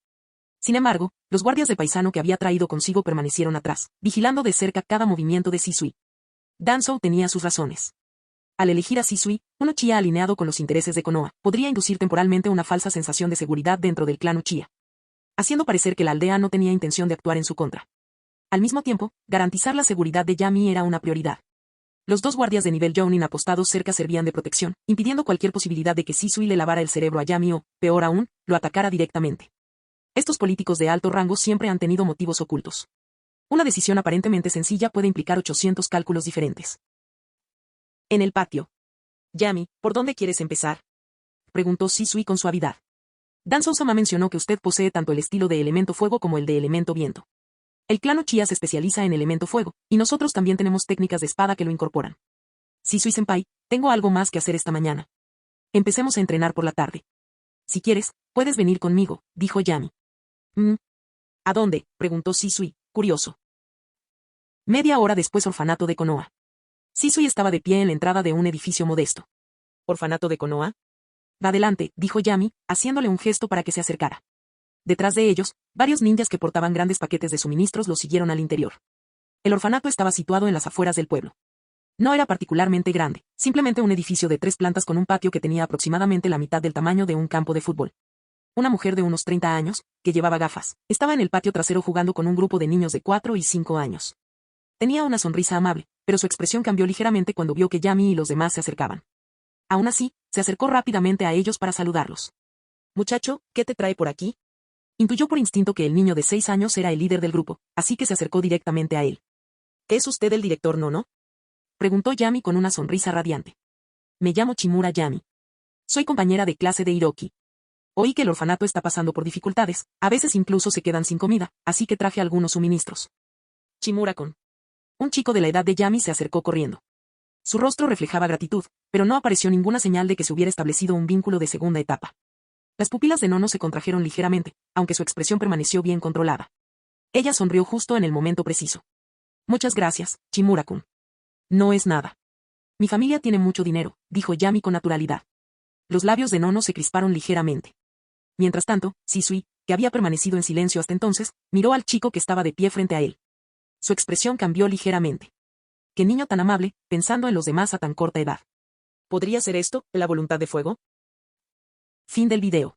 Sin embargo, los guardias de paisano que había traído consigo permanecieron atrás, vigilando de cerca cada movimiento de Shisui. Danzō tenía sus razones. Al elegir a Shisui, un Uchiha alineado con los intereses de Konoha, podría inducir temporalmente una falsa sensación de seguridad dentro del clan Uchiha, haciendo parecer que la aldea no tenía intención de actuar en su contra. Al mismo tiempo, garantizar la seguridad de Yami era una prioridad. Los dos guardias de nivel Jounin apostados cerca servían de protección, impidiendo cualquier posibilidad de que Shisui le lavara el cerebro a Yami o, peor aún, lo atacara directamente. Estos políticos de alto rango siempre han tenido motivos ocultos. Una decisión aparentemente sencilla puede implicar 800 cálculos diferentes. En el patio. Yami, ¿por dónde quieres empezar?, preguntó Shisui con suavidad. Danzou-sama mencionó que usted posee tanto el estilo de elemento fuego como el de elemento viento. El clan Uchiha se especializa en elemento fuego, y nosotros también tenemos técnicas de espada que lo incorporan. Shisui-senpai, tengo algo más que hacer esta mañana. Empecemos a entrenar por la tarde. Si quieres, puedes venir conmigo, dijo Yami. ¿A dónde?, preguntó Shisui, curioso. Media hora después, orfanato de Konoha. Shisui estaba de pie en la entrada de un edificio modesto. ¿Orfanato de Konoha? Adelante, dijo Yami, haciéndole un gesto para que se acercara. Detrás de ellos, varios ninjas que portaban grandes paquetes de suministros los siguieron al interior. El orfanato estaba situado en las afueras del pueblo. No era particularmente grande, simplemente un edificio de 3 plantas con un patio que tenía aproximadamente la mitad del tamaño de un campo de fútbol. Una mujer de unos 30 años, que llevaba gafas, estaba en el patio trasero jugando con un grupo de niños de 4 y 5 años. Tenía una sonrisa amable, pero su expresión cambió ligeramente cuando vio que Yami y los demás se acercaban. Aún así, se acercó rápidamente a ellos para saludarlos. Muchacho, ¿qué te trae por aquí? Intuyó por instinto que el niño de 6 años era el líder del grupo, así que se acercó directamente a él. ¿Es usted el director Nono?, preguntó Yami con una sonrisa radiante. Me llamo Chimura Yami. Soy compañera de clase de Hiroki. Oí que el orfanato está pasando por dificultades, a veces incluso se quedan sin comida, así que traje algunos suministros. Chimura-kun. Un chico de la edad de Yami se acercó corriendo. Su rostro reflejaba gratitud, pero no apareció ninguna señal de que se hubiera establecido un vínculo de segunda etapa. Las pupilas de Nono se contrajeron ligeramente, aunque su expresión permaneció bien controlada. Ella sonrió justo en el momento preciso. Muchas gracias, Chimura-kun. No es nada. Mi familia tiene mucho dinero, dijo Yami con naturalidad. Los labios de Nono se crisparon ligeramente. Mientras tanto, Shisui, que había permanecido en silencio hasta entonces, miró al chico que estaba de pie frente a él. Su expresión cambió ligeramente. Qué niño tan amable, pensando en los demás a tan corta edad. ¿Podría ser esto, la voluntad de fuego? Fin del video.